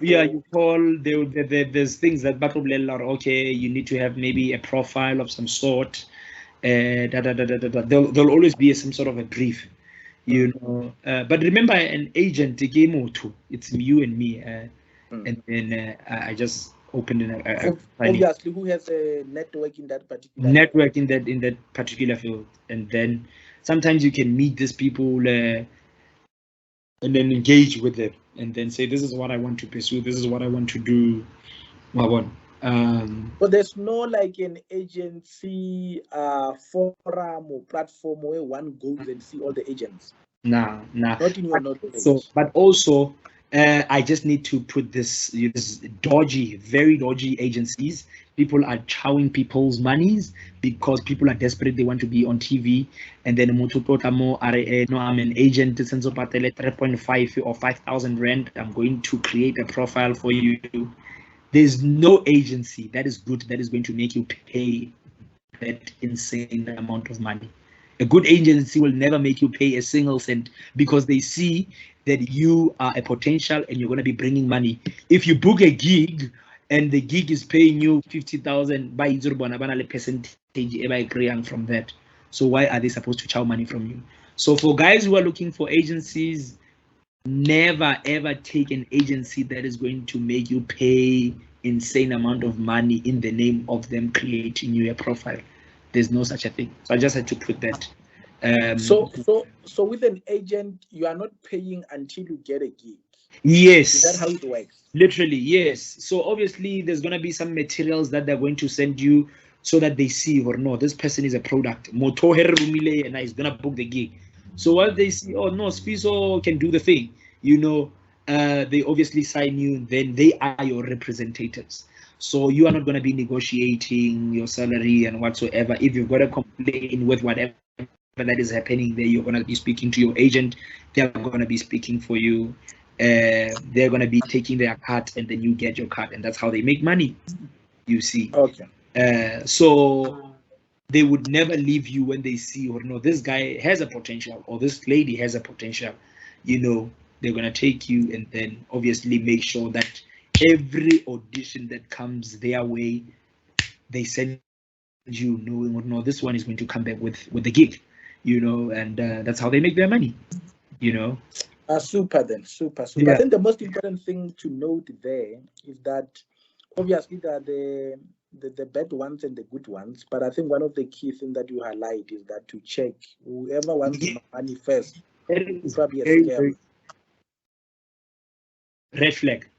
call. There's things that okay, you need to have maybe a profile of some sort. There'll always be some sort of a brief, but remember, an agent, it's you and me, and then I just opened a obviously who has a network in that particular network in that particular field. And then sometimes you can meet these people and then engage with them and then say, this is what I want to pursue, this is what I want to do. But there's no like an agency forum or platform where one goes and see all the agents. Nah. Not in your knowledge. So, but also, I just need to put this dodgy, very dodgy agencies. People are chowing people's monies because people are desperate. They want to be on TV. And then no, I'm an agent. 3.5 or 5,000 rand. I'm going to create a profile for you. There's no agency that is good that is going to make you pay that insane amount of money. A good agency will never make you pay a single cent because they see that you are a potential and you're going to be bringing money. If you book a gig and the gig is paying you 50,000 by percentage from that, so why are they supposed to chow money from you? So for guys who are looking for agencies, never ever take an agency that is going to make you pay insane amount of money in the name of them creating you a profile. There's no such a thing. So I just had to put that. So with an agent, you are not paying until you get a gig. Yes. Is that how it works? Literally, yes. So obviously there's going to be some materials that they're going to send you so that they see, or no, this person is a product. Motoher and is going to book the gig. So once they see, oh no, Sfiso can do the thing, they obviously sign you, then they are your representatives. So you are not going to be negotiating your salary and whatsoever. If you've got a complaint with whatever that is happening there, you're going to be speaking to your agent. They're going to be speaking for you. They're going to be taking their cut, and then you get your cut, and that's how they make money, you see. Okay. So they would never leave you when they see, or no, this guy has a potential, or this lady has a potential. They're going to take you and then obviously make sure that every audition that comes their way, they send you knowing, or no, this one is going to come back with the gig, and that's how they make their money, Super then, super. Yeah. I think the most important thing to note there is that obviously there are the bad ones and the good ones, but I think one of the key things that you highlight is that to check whoever wants money first. It's probably a scam. Red flag.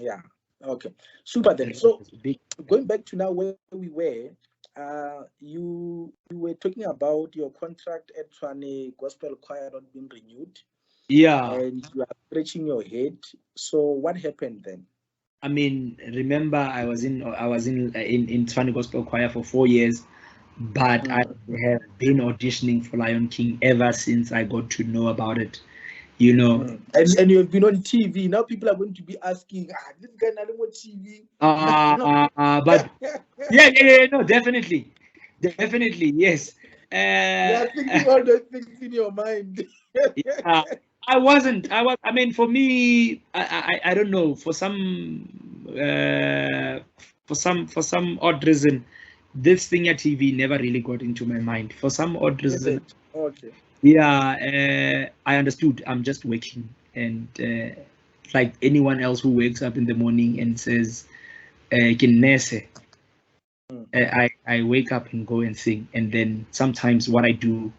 Yeah. Okay. Super then. So going back to now where we were, you were talking about your contract at Tshwane Gospel Choir not being renewed. Yeah. And you are scratching your head. So what happened then? I mean, remember I was in Tshwane Gospel Choir for 4 years, but I have been auditioning for Lion King ever since I got to know about it. And you have been on TV. Now people are going to be asking, this guy not on TV. But yeah, no, definitely, yes. You are thinking all those things in your mind. I wasn't. I mean, for me, I don't know. For some odd reason, this thing at TV never really got into my mind. For some odd reason. Okay. Yeah, I understood. I'm just working, and like anyone else who wakes up in the morning and says, I wake up and go and sing, and then sometimes what I do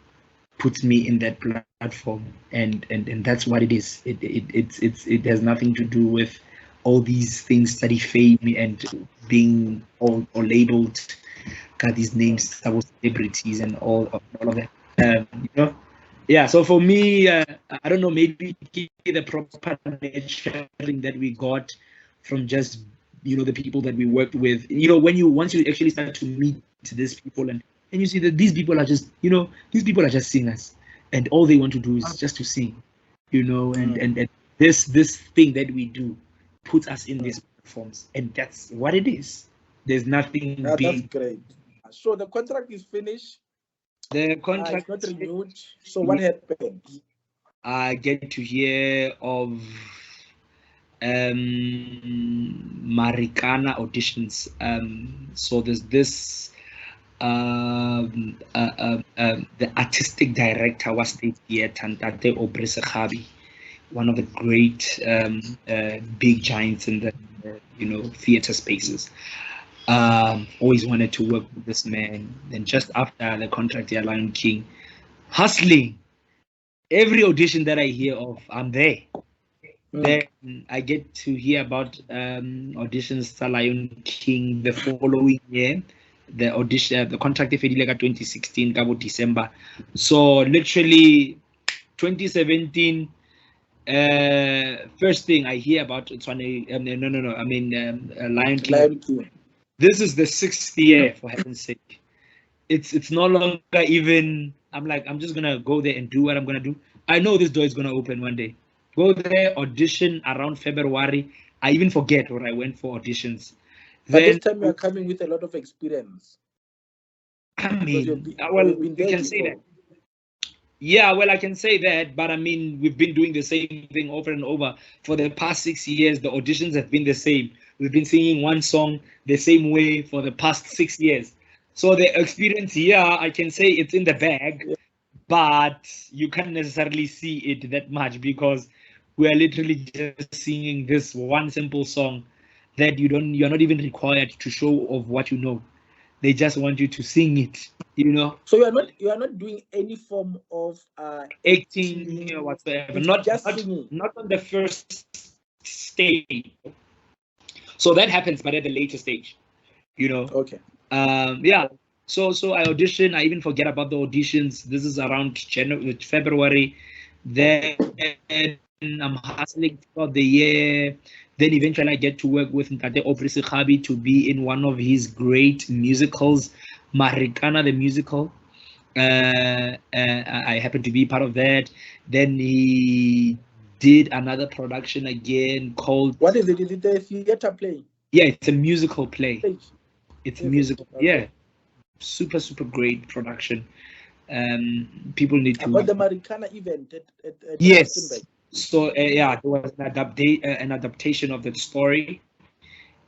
puts me in that platform, and that's what it is. It has nothing to do with all these things, study fame and being all labeled, got these names, celebrities and all of that. Yeah, so for me, I don't know, maybe the proper nurturing that we got from just, the people that we worked with. Once you actually start to meet these people and you see that these people are just, these people are just singers, and all they want to do is just to sing, and this thing that we do puts us in these platforms, and that's what it is. There's nothing big. That's great. So the contract is finished. The contract is not renewed. So what happened? I get to hear of Marikana auditions. So there's this the artistic director was here, Tantate Obresekhabi, one of the great big giants in the theater spaces. Always wanted to work with this man. Then just after the contract at Lion King, hustling. Every audition that I hear of, I'm there. Then I get to hear about auditions for Lion King the following year. The audition, the contract for 2016, December. So literally 2017. First thing I hear about Tshwane, Lion King. Lion King. This is the 6th year, for heaven's sake. It's no longer even. I'm like, I'm just gonna go there and do what I'm gonna do. I know this door is gonna open one day. Go there, audition around February. I even forget where I went for auditions. But this time you are coming with a lot of experience. I mean, well, we can say that. Yeah, well, I can say that, but I mean, we've been doing the same thing over and over for the past 6 years. The auditions have been the same. We've been singing one song the same way for the past 6 years. So the experience here, I can say it's in the bag, but you can't necessarily see it that much because we are literally just singing this one simple song that you're not even required to show of what you know. They just want you to sing it, So you are not doing any form of acting or whatsoever. Not on the first stage. So that happens, but at the later stage, Okay. Yeah. So I audition. I even forget about the auditions. This is around February. Then I'm hustling throughout the year. Then eventually I get to work with Ntate Aubrey Sekhabi to be in one of his great musicals, Marikana the musical. I happened to be part of that. Then he did another production again called. What is it? Is it a theater play? Yeah, it's a musical play. It's a musical. Okay. Yeah, super great production. People need to. About the Marikana event at yes. Rustenburg. So there was an adaptation of that story,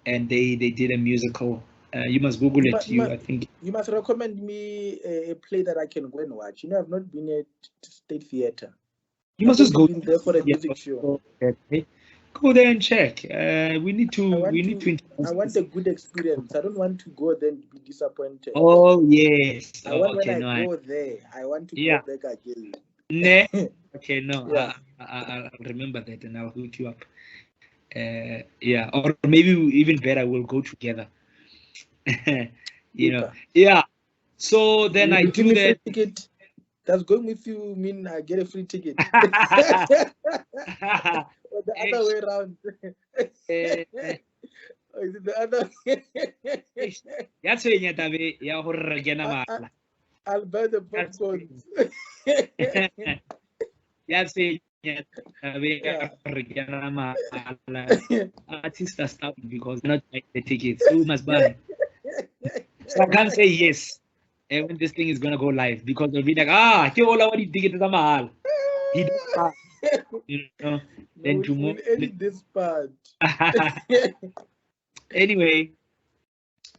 and they did a musical. You must Google it. I think you must recommend me a play that I can go and watch. I've not been at State Theater. You must just go. Been there for a music show. Go there and check. We need to. I want a good experience. I don't want to go there and be disappointed. Oh yes. When I go there, I want to go back again. Nah. Okay, no. Yeah. I'll remember that and I'll hook you up. Or maybe even better, we'll go together. Yeah. So then I do that. Ticket. Does going with you mean I get a free ticket? Or the other way around. Or is it the other I'll buy the popcorn. Artists are stopping because they're not buying the tickets. So we must buy. So I can't say yes when this thing is gonna go live because they'll be like, what ticket mahal. Then tomorrow. Edit this part. Anyway,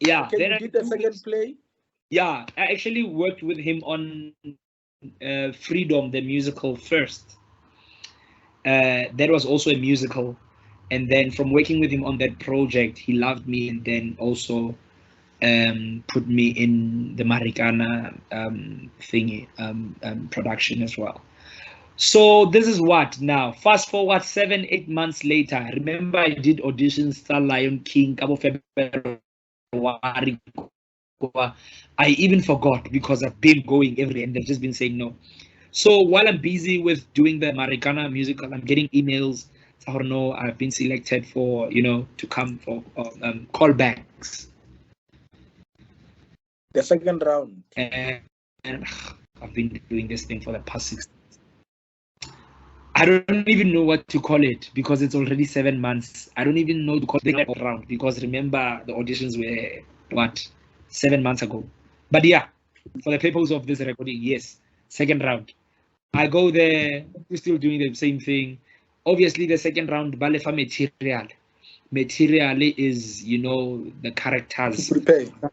yeah. Then you did the second play. Yeah, I actually worked with him on Freedom, the musical first. That was also a musical, and then from working with him on that project, he loved me, and then also put me in the Marikana thingy production as well. So this is what now. Fast forward 7-8 months later. Remember, I did auditions for Lion King, Cabo February. I even forgot because I've been going every and they've just been saying no. So while I'm busy with doing the Marikana musical, I'm getting emails. No, I've been selected for to come for callbacks. The second round. And I've been doing this thing for the past 6 months. I don't even know what to call it because it's already 7 months. I don't even know to call it round because remember the auditions were 7 months ago. But yeah, for the purpose of this recording, yes, second round. I go there, we're still doing the same thing. Obviously, the second round, Balefa material. Material is, the characters.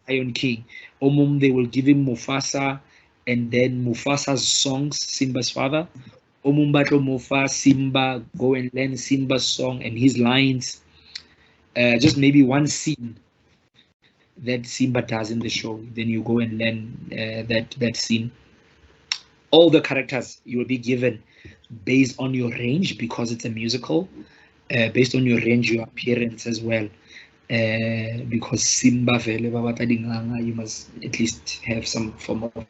Lion King. They will give him Mufasa, and then Mufasa's songs, Simba's father. Mufasa, Simba, go and learn Simba's song and his lines. just maybe one scene that Simba does in the show. Then you go and learn that scene. All the characters you will be given based on your range, because it's a musical, based on your range, your appearance as well. Because Simba vele babatadinganga, you must at least have some form of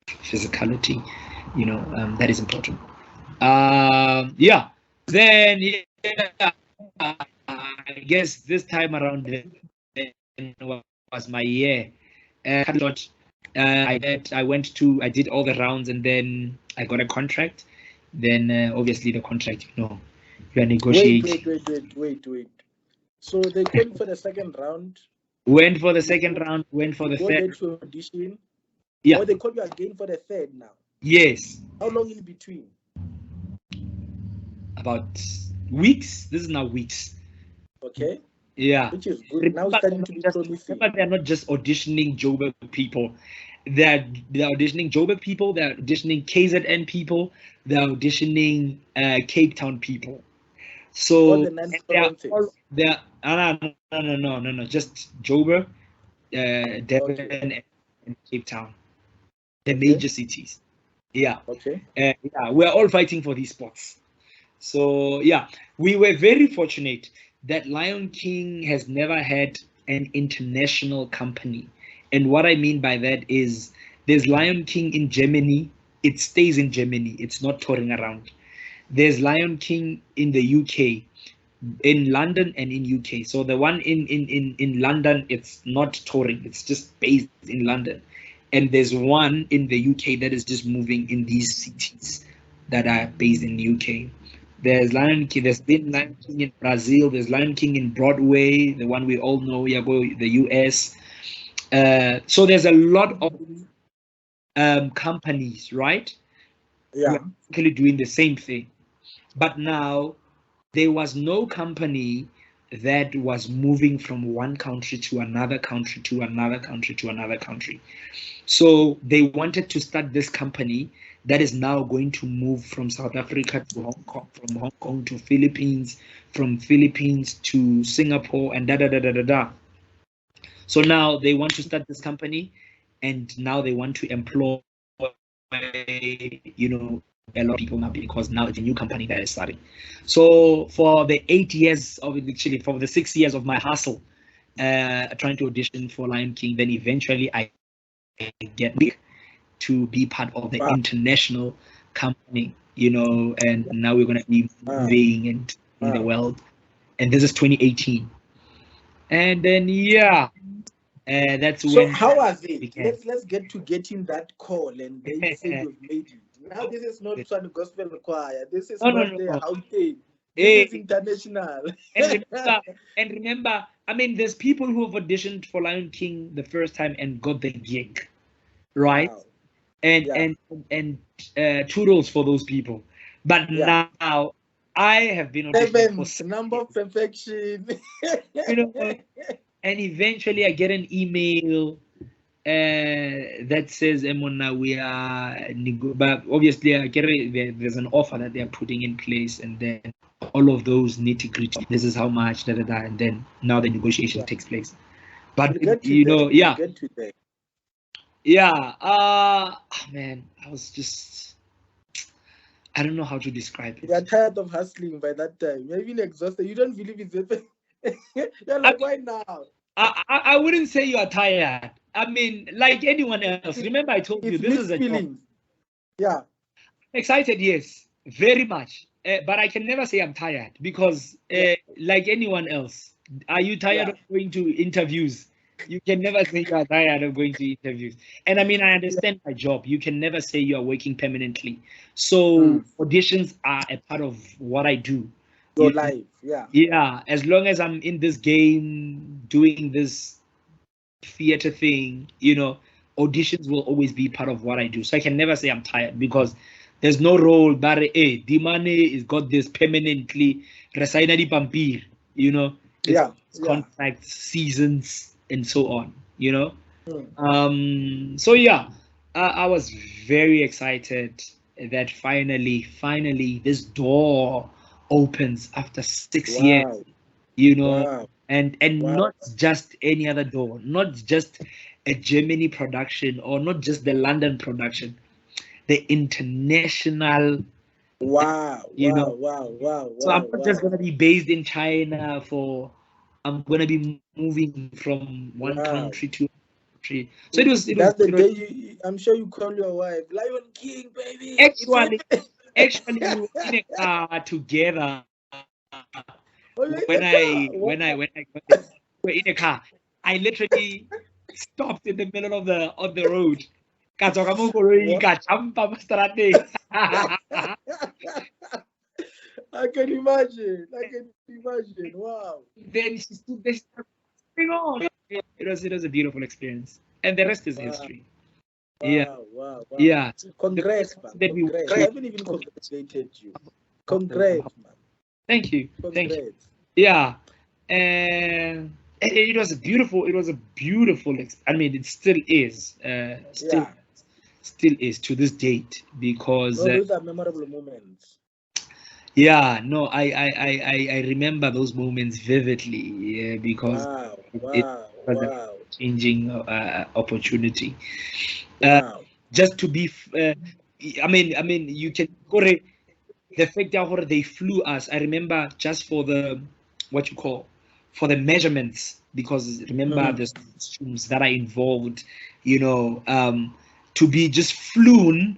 physicality, that is important. Yeah. Then yeah, I guess this time around was my year. I did all the rounds, and then I got a contract. Then obviously the contract, you are negotiating. Wait. So they called for the second round. Went for the second round. Went for the go third. There to audition. Yeah. Or they called you again for the third now. Yes. How long in between? About weeks. This is now weeks. Okay. Yeah. Which is good. Now starting to be promising. Remember, they're not just auditioning Joburg people. They're auditioning Joburg people. They're auditioning KZN people. They're auditioning Cape Town people. So all the 9 provinces. No. Just Joburg, Durban, and Cape Town, the major cities. Yeah. Okay. Yeah, we're all fighting for these spots. So yeah, we were very fortunate that Lion King has never had an international company. And what I mean by that is there's Lion King in Germany. It stays in Germany. It's not touring around. There's Lion King in the UK, in London and in UK. So the one in London, it's not touring. It's just based in London. And there's one in the UK that is just moving in these cities that are based in the UK. There's Lion King. There's been Lion King in Brazil. There's Lion King in Broadway, the one we all know. The US. So there's a lot of companies, right? Yeah. Actually doing the same thing. But now there was no company that was moving from one country to another country to another country to another country. So they wanted to start this company that is now going to move from South Africa to Hong Kong, from Hong Kong to Philippines, from Philippines to Singapore, and da. So now they want to start this company, and now they want to employ, a lot of people now, because now it's a new company that is starting. So for the 8 years of actually for the 6 years of my hustle, trying to audition for Lion King, then eventually I get to be part of the international company, and now we're going to be moving and in the world. And this is 2018. And then that's so when. How was it? Let's get to getting that call, and they say you've made it. Now this is not Tshwane Gospel Choir. This is not the Houghton. This is international. And remember, I mean, there's people who have auditioned for Lion King the first time and got the gig, right? Wow. And toodles for those people. But now I have been auditioning for number of perfection. And eventually I get an email that says, Emona, we are, but obviously there's an offer that they are putting in place, and then all of those nitty-gritty, this is how much, and then now the negotiation takes place. But man, I was just, I don't know how to describe it. You're tired of hustling by that time. You're even exhausted. You don't believe it's happening. You're like, why now? I wouldn't say you are tired. I mean, like anyone else. Remember, I told you this is a job. Yeah. I'm excited, yes, very much. But I can never say I'm tired, because like anyone else, are you tired of going to interviews? You can never say you are tired of going to interviews. And I mean, I understand my job. You can never say you are working permanently. So auditions are a part of what I do. Your life, yeah. As long as I'm in this game doing this theater thing, auditions will always be part of what I do. So I can never say I'm tired, because there's no role that the money is got this permanently resign di pampir, it's contracts, seasons, and so on, so I was very excited that finally this door opens after 6 years. you know, Wow. and Wow. not just any other door, not just a Germany production or not just the London production, the international, Wow. you Wow. know. Wow. Wow. So I'm Wow. not just Wow. gonna be based in China for. I'm gonna be moving from one Wow. country to country. So That's the day I'm sure you call your wife Lion King, baby. It's actually happening. actually we were in a car together Oh, you're in when the car. I got there. We were in a car. I literally stopped in the middle of the road. Ka tswa ka mo koloing, Wow. ka jumpa mo seterateng. I can imagine. I can imagine. Wow. Then she stood there, she started singing on. It was a beautiful experience, and the rest is Wow. history. Yeah, Wow. Wow. Wow. yeah. The Congrats, first man. that we Congrats. I haven't even congratulated you. Congrats, man. thank you, thank you. Congrats. Yeah, and it was a beautiful. It was a beautiful. I mean, it still is. Yeah. Still is to this date because. No, those are memorable moments. Yeah, no, I remember those moments vividly because Wow. it Wow. was a Wow. changing opportunity. Wow. Just to be, I mean, you can go the fact that they flew us. I remember just for the what you call for the measurements because remember the streams that are involved, you know, to be just flown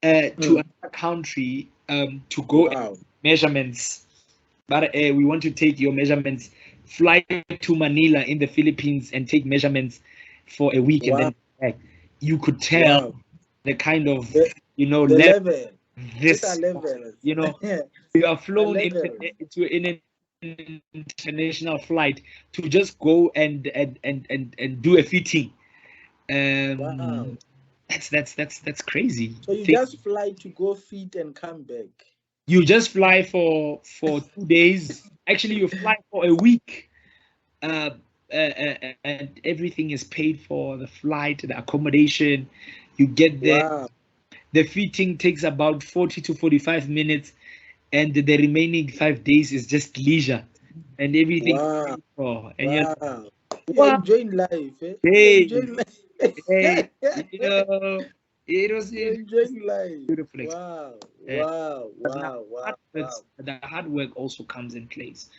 to another country to go and Wow. measurements. But we want to take your measurements, fly to Manila in the Philippines and take measurements for a week and Wow. then back. You could tell Wow. the kind of, The, level level. These are this, levels. you are Are flown levels. in an international flight to just go and do a fitting. Wow. That's crazy. So you just fly to go feed and come back. You just fly for 2 days. Actually, you fly for a week, and everything is paid for: the flight, the accommodation. You get there. Wow. The fitting takes about 40 to 45 minutes, and the remaining 5 days is just leisure, and everything. Wow. And you're Wow. You're what? enjoying life, eh? You're Hey, enjoying life. hey, it was You're a enjoying life. beautiful experience. Wow. Wow. Wow. Wow. Wow. The hard work also comes in place,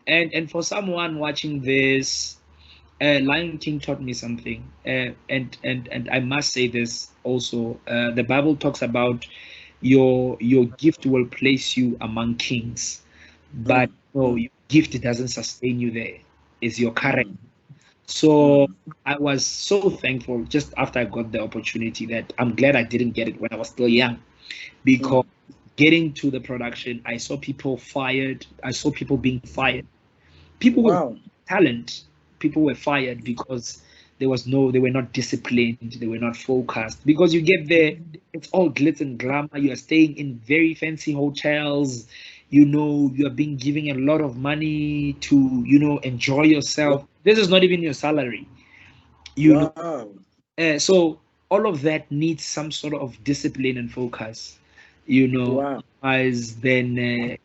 and for someone watching this, Lion King taught me something, and I must say this also. The Bible talks about your gift will place you among kings, but no, your gift doesn't sustain you there. It's your character. So I was so thankful just after I got the opportunity that I'm glad I didn't get it when I was still young because getting to the production, I saw people fired. I saw people being fired. People with Wow. talent, people were fired because they were not disciplined, they were not focused. Because you get there, it's all glitz and glamour. You are staying in very fancy hotels. You are being given a lot of money to, enjoy yourself. This is not even your salary. Wow. So all of that needs some sort of discipline and focus. Wow. As then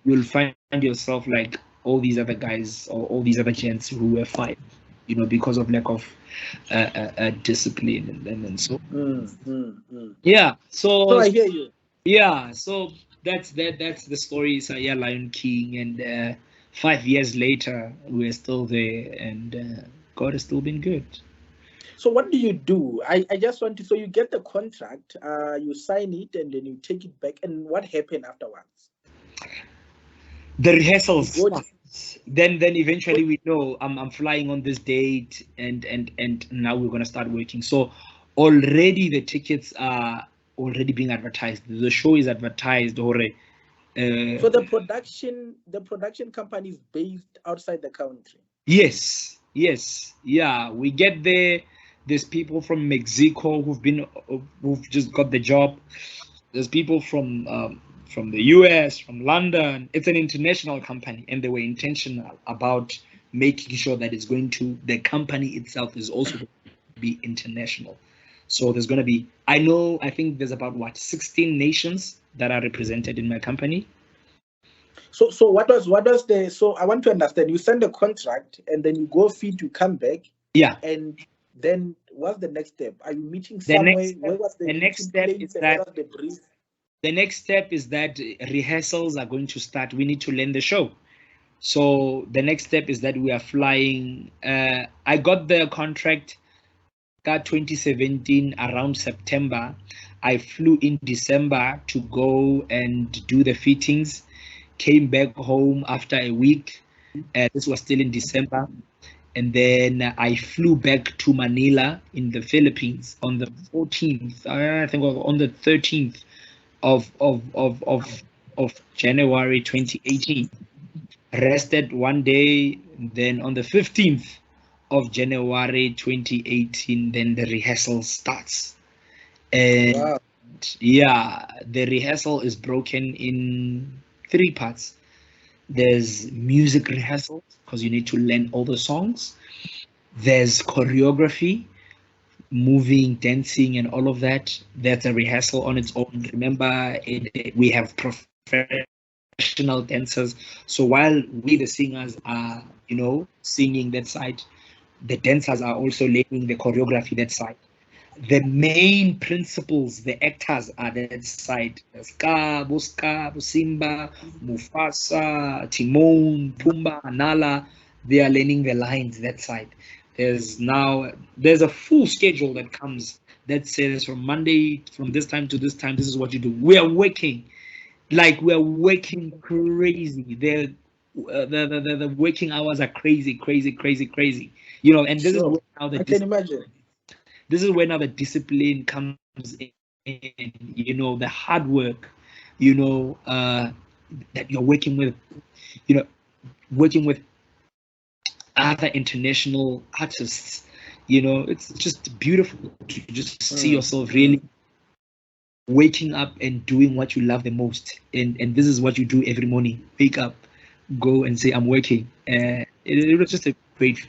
you'll find yourself like all these other guys or all these other gents who were fired, because of lack of discipline and so. Yeah. So I hear you. Yeah. So that's the story. So yeah, Lion King, and 5 years later we're still there, and God has still been good. So what do you do? I just want to. So you get the contract, you sign it, and then you take it back. And what happened afterwards? The rehearsals You go to, then eventually we know I'm flying on this date, and now we're gonna start working. So already the tickets are already being advertised. The show is advertised already. so the production company is based outside the country. Yes, yeah. We get there. There's people from Mexico who've just got the job. There's people from the US, from London. It's an international company, and they were intentional about making sure that the company itself is also going to be international. So there's going to be, I think there's about 16 nations that are represented in my company. So what was the, so I want to understand, you send a contract and then you go feed, you come back, Yeah. and then what's the next step? Are you meeting The somewhere? next Where step, was the the next meeting step is place and what that was the brief? the next step is that rehearsals are going to start. We need to learn the show. So the next step is that we are flying. I got the contract 2017 around September. I flew in December to go and do the fittings. Came back home after a week. This was still in December. And then I flew back to Manila in the Philippines on the 14th. I think on the 13th of January 2018. Rested one day, then on the 15th of January 2018, then the rehearsal starts. And Wow. yeah, the rehearsal is broken in three parts. There's music rehearsal because you need to learn all the songs. There's choreography, moving, dancing, and all of that. That's a rehearsal on its own. Remember, we have professional dancers. So while we, the singers, are, singing that side, the dancers are also learning the choreography that side. The main principals, the actors are that side. Ska, Buska, Simba, Mufasa, Timon, Pumbaa, Nala. They are learning the lines that side. There's a full schedule that comes that says from Monday, from this time to this time, this is what you do. We are working crazy. The working hours are crazy, crazy, crazy, crazy. And this is Sure. where now I can imagine. the discipline comes in. The hard work. You know, that you're working with. You know, working with other international artists. It's just beautiful to just see yourself really waking up and doing what you love the most, and this is what you do every morning. Wake up, go and say I'm working. It was just a great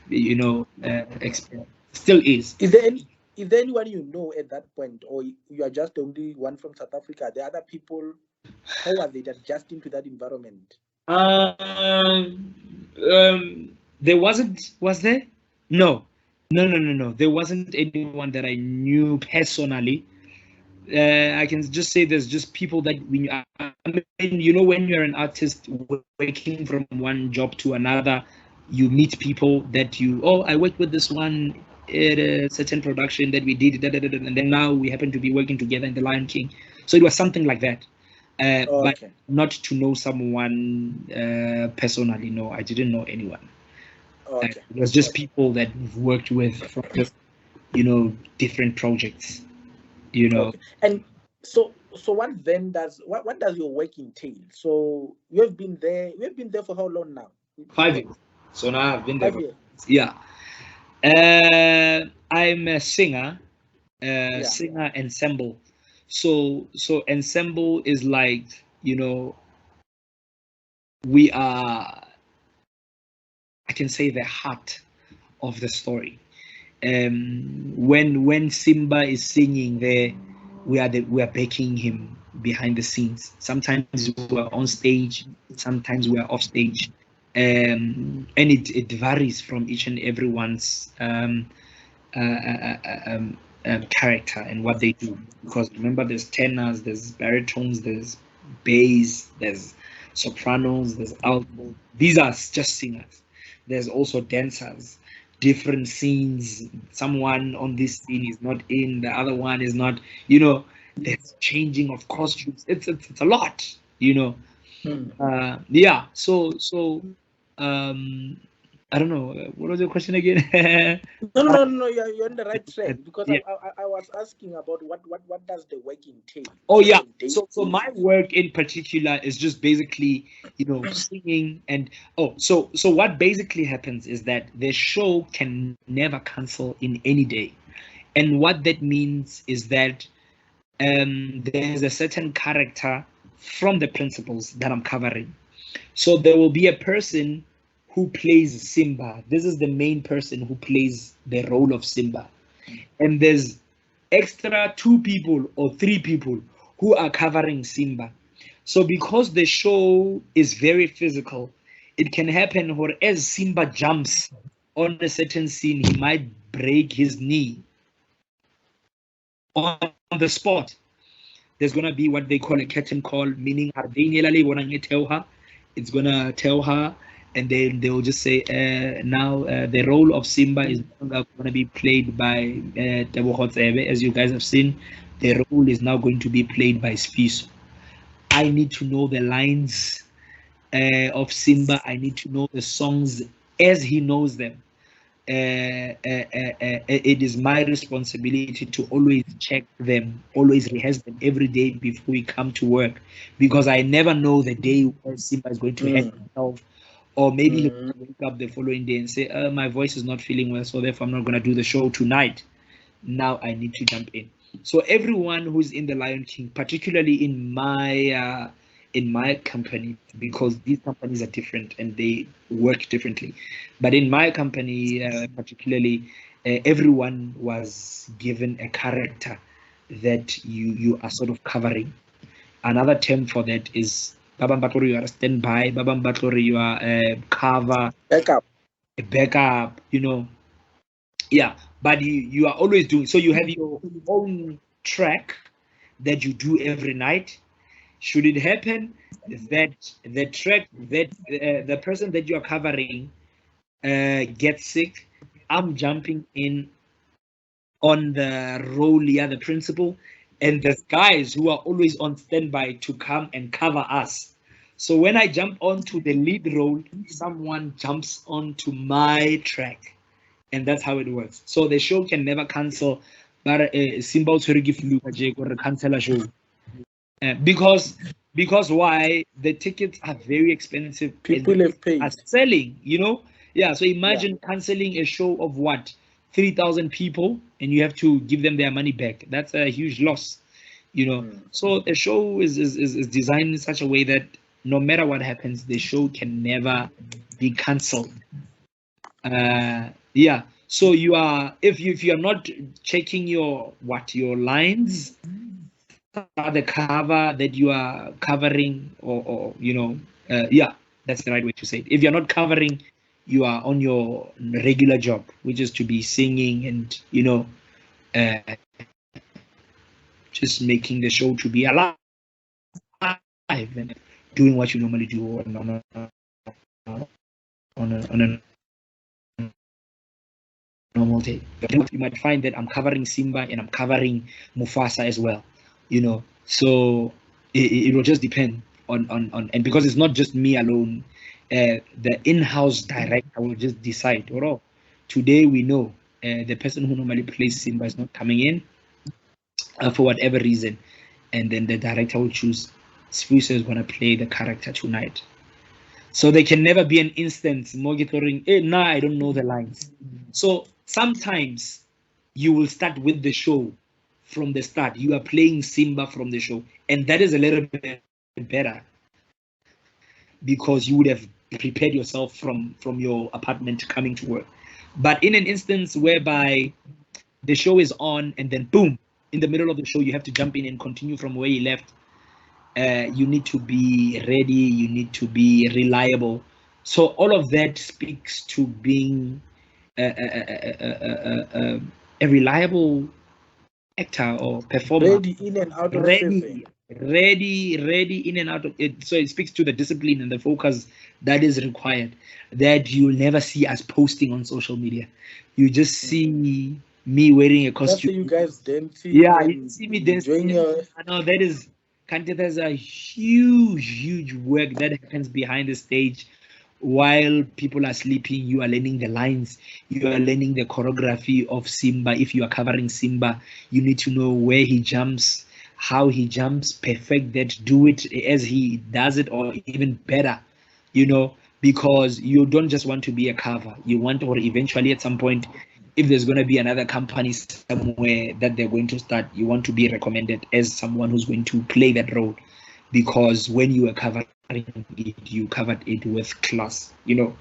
experience. Still is. Is there anyone you know at that point, or you are just the only one from South Africa? The other people, how are they adjusting to that environment? There wasn't. Was there? No, no, no, no, no. There wasn't anyone that I knew personally. I can just say there's just people that when you're an artist working from one job to another, you meet people that I worked with this one at a certain production that we did, and then now we happen to be working together in The Lion King. So it was something like that. But Okay. not to know someone personally. No, I didn't know anyone. Okay. It was just Okay. people that we've worked with from just different projects. Okay. And so what does your work entail? So you have been there for how long now? 5 years. So now I've been there. 5 years. Yeah. I'm a singer, Yeah. singer ensemble. So ensemble is like, we are, I can say, the heart of the story. When Simba is singing there, we are backing him behind the scenes. Sometimes we're on stage, sometimes we're off stage, and it varies from each and everyone's character and what they do. Because remember, there's tenors, there's baritones, there's bass, there's sopranos, there's alto. These are just singers. There's also dancers, different scenes. Someone on this scene is not in, the other one is not. There's changing of costumes. It's a lot. Yeah. So um, I don't know. What was your question again? No. You're on the right track because Yeah. I was asking about what does the work entail Oh on yeah. a daily So my basis? work in particular is just basically, singing so what basically happens is that the show can never cancel in any day. And what that means is that there's a certain character from the principles that I'm covering. So there will be a person who plays Simba. This is the main person who plays the role of Simba. And there's extra 2 people or 3 people who are covering Simba. So because the show is very physical, it can happen where as Simba jumps on a certain scene, he might break his knee on the spot. There's gonna be what they call a curtain call, meaning it's gonna tell her, and then they'll just say, now the role of Simba is gonna be played by as you guys have seen. The role is now going to be played by Sfiso. I need to know the lines of Simba. I need to know the songs as he knows them. It is my responsibility to always check them, always rehearse them every day before we come to work, because I never know the day where Simba is going to hurt himself, or maybe he'll wake up the following day and say, my voice is not feeling well, so therefore I'm not going to do the show tonight. Now I need to jump in. So everyone who's in the Lion King, particularly in my company, because these companies are different and they work differently, but in my company particularly, everyone was given a character that you are sort of covering. Another term for that is Babam Batlori, you are standby, Babam Batlori, you are cover, backup, yeah, but you are always doing, so you have your own track that you do every night. Should it happen that the track that the person that you are covering gets sick, I'm jumping in on the role, the principal, and there's guys who are always on standby to come and cover us. So when I jump onto the lead role, someone jumps onto my track, and that's how it works. So the show can never cancel, but Simba or cancel a show. Because why? The tickets are very expensive. People have paid. Are selling, Yeah, so imagine canceling a show of what? 3,000 people, and you have to give them their money back. That's a huge loss, So the show is designed in such a way that no matter what happens, the show can never be cancelled. Yeah. So you are, if you are not checking your lines, the cover that you are covering, or yeah, that's the right way to say it. If you're not covering, you are on your regular job, which is to be singing and just making the show to be alive and doing what you normally do on a normal day. You might find that I'm covering Simba and I'm covering Mufasa as well, so it will just depend on and because it's not just me alone, the in-house director will just decide, today we know the person who normally plays Simba is not coming in for whatever reason, and then the director will choose Sfiso is going to play the character tonight. So there can never be an instance monitoring, I don't know the lines. So sometimes you will start with the show from the start. You are playing Simba from the show, and that is a little bit better because you would have prepared yourself from your apartment coming to work. But in an instance whereby the show is on and then boom, in the middle of the show, you have to jump in and continue from where you left. You need to be ready, you need to be reliable. So all of that speaks to being a reliable actor or performer. Ready in and out of ready in and out of it. So it speaks to the discipline and the focus that is required, that you'll never see us posting on social media. You just see me wearing a costume. You guys dancing. Yeah, you see me dancing. I know that is there's a huge work that happens behind the stage. While people are sleeping, you are learning the lines, you are learning the choreography of Simba. If you are covering Simba, you need to know where he jumps, how he jumps, perfect that, do it as he does it, or even better, because you don't just want to be a cover. You want, or eventually at some point, if there's going to be another company somewhere that they're going to start, you want to be recommended as someone who's going to play that role, because when you are covering it, you covered it with class, and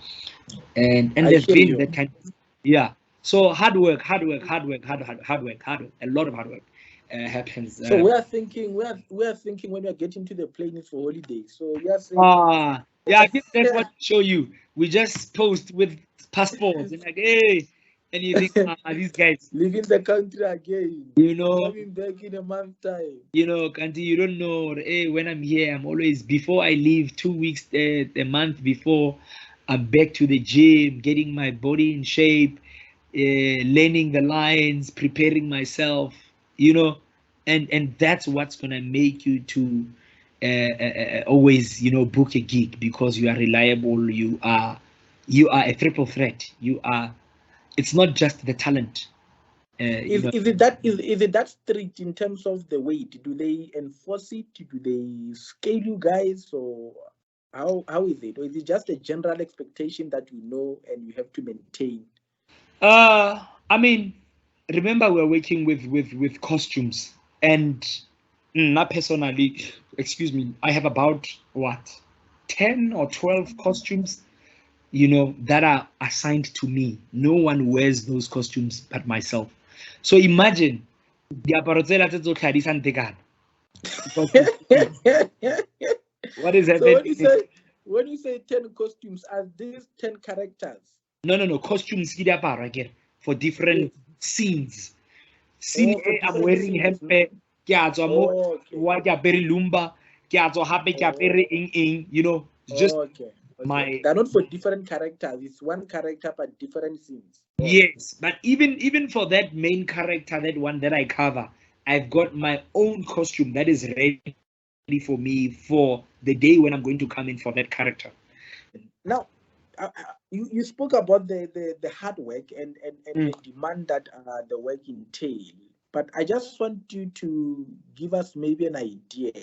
there's been that kind of, so hard work, a lot of hard work, happens. So we are thinking when we are getting to the plane it's for holiday. So you are saying Yeah, I think that's what we show you. We just post with passports and like, hey, and you think, these guys, leaving the country again, you know, coming back in a month's time. Kanti, you don't know. Hey, when I'm here, I'm always before I leave 2 weeks, a month before, I'm back to the gym, getting my body in shape, learning the lines, preparing myself, and that's what's gonna make you to always, book a gig because you are reliable. You are a triple threat. You are. It's not just the talent. Is it that strict in terms of the weight? Do they enforce it? Do they scale you guys, or how is it? Or is it just a general expectation that you know and you have to maintain? I mean, remember we're working with costumes, and not personally, excuse me, I have about what, 10 or 12 costumes, that are assigned to me. No one wears those costumes but myself. So imagine diaparo tsela tse tsotlhe ha di sa ntekana. What is So happening? when you say 10 costumes, are these 10 characters? No. Costumes ke diaparo again for different scenes. Scene For A, I'm different wearing scenes. hempe, ke a tswa mo Okay. wa ke apere lumba, ke a tswa hape ke apere eng, just Okay. my. They're not for different characters. It's one character but different scenes. Yes, but even for that main character, that one that I cover, I've got my own costume that is ready for me for the day when I'm going to come in for that character. Now, you spoke about the hard work and the demand that the work entail, but I just want you to give us maybe an idea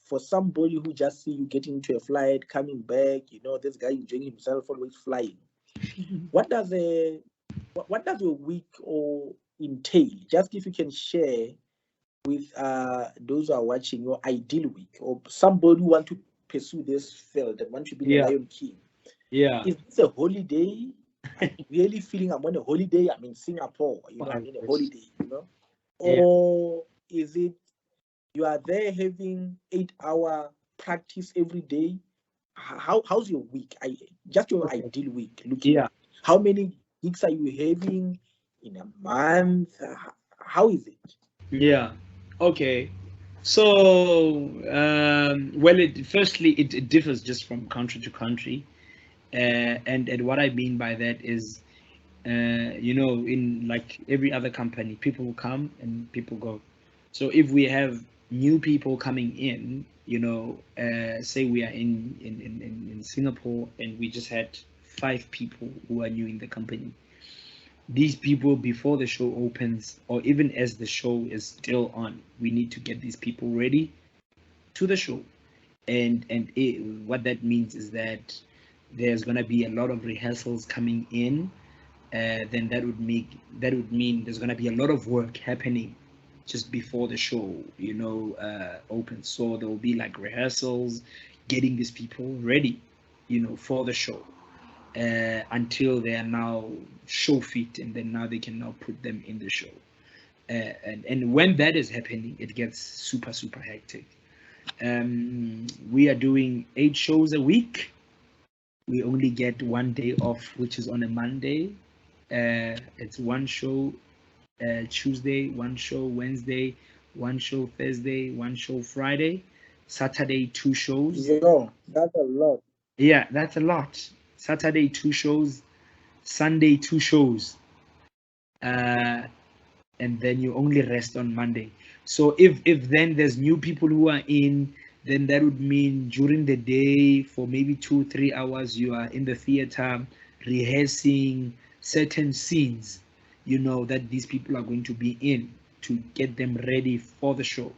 for somebody who just see you getting into a flight, coming back, this guy enjoying himself, always flying. What does your week or entail? Just if you can share with those who are watching your ideal week, or somebody who want to pursue this field and want to be the Yeah. Lion King. Yeah. Is this a holiday? I'm really feeling I'm on a holiday. I'm in Singapore, I'm in a holiday, Or is it you are there having 8-hour practice every day? How's your week? Just your ideal week looking. Yeah. How many gigs are you having in a month? How is it? Yeah. Okay. So, well, firstly, it differs just from country to country, and what I mean by that is, in like every other company, people will come and people go. So if we have new people coming in, say we are in Singapore and we just had 5 people who are new in the company. These people, before the show opens or even as the show is still on, we need to get these people ready to the show. What that means is that there's going to be a lot of rehearsals coming in. Then that would mean there's going to be a lot of work happening just before the show opens. So there will be like rehearsals, getting these people ready for the show, until they are now show fit, and then now they can now put them in the show. And when that is happening, it gets super super hectic. We are doing 8 shows a week. We only get one day off, which is on a Monday. It's one show Tuesday, one show Wednesday, one show Thursday, one show Friday, Saturday 2 shows. Yo, that's a lot. Yeah, that's a lot. Saturday 2 shows, Sunday 2 shows, and then you only rest on Monday. So if then there's new people who are in, then that would mean during the day for maybe 2-3 hours you are in the theater rehearsing certain scenes, that these people are going to be in to get them ready for the show.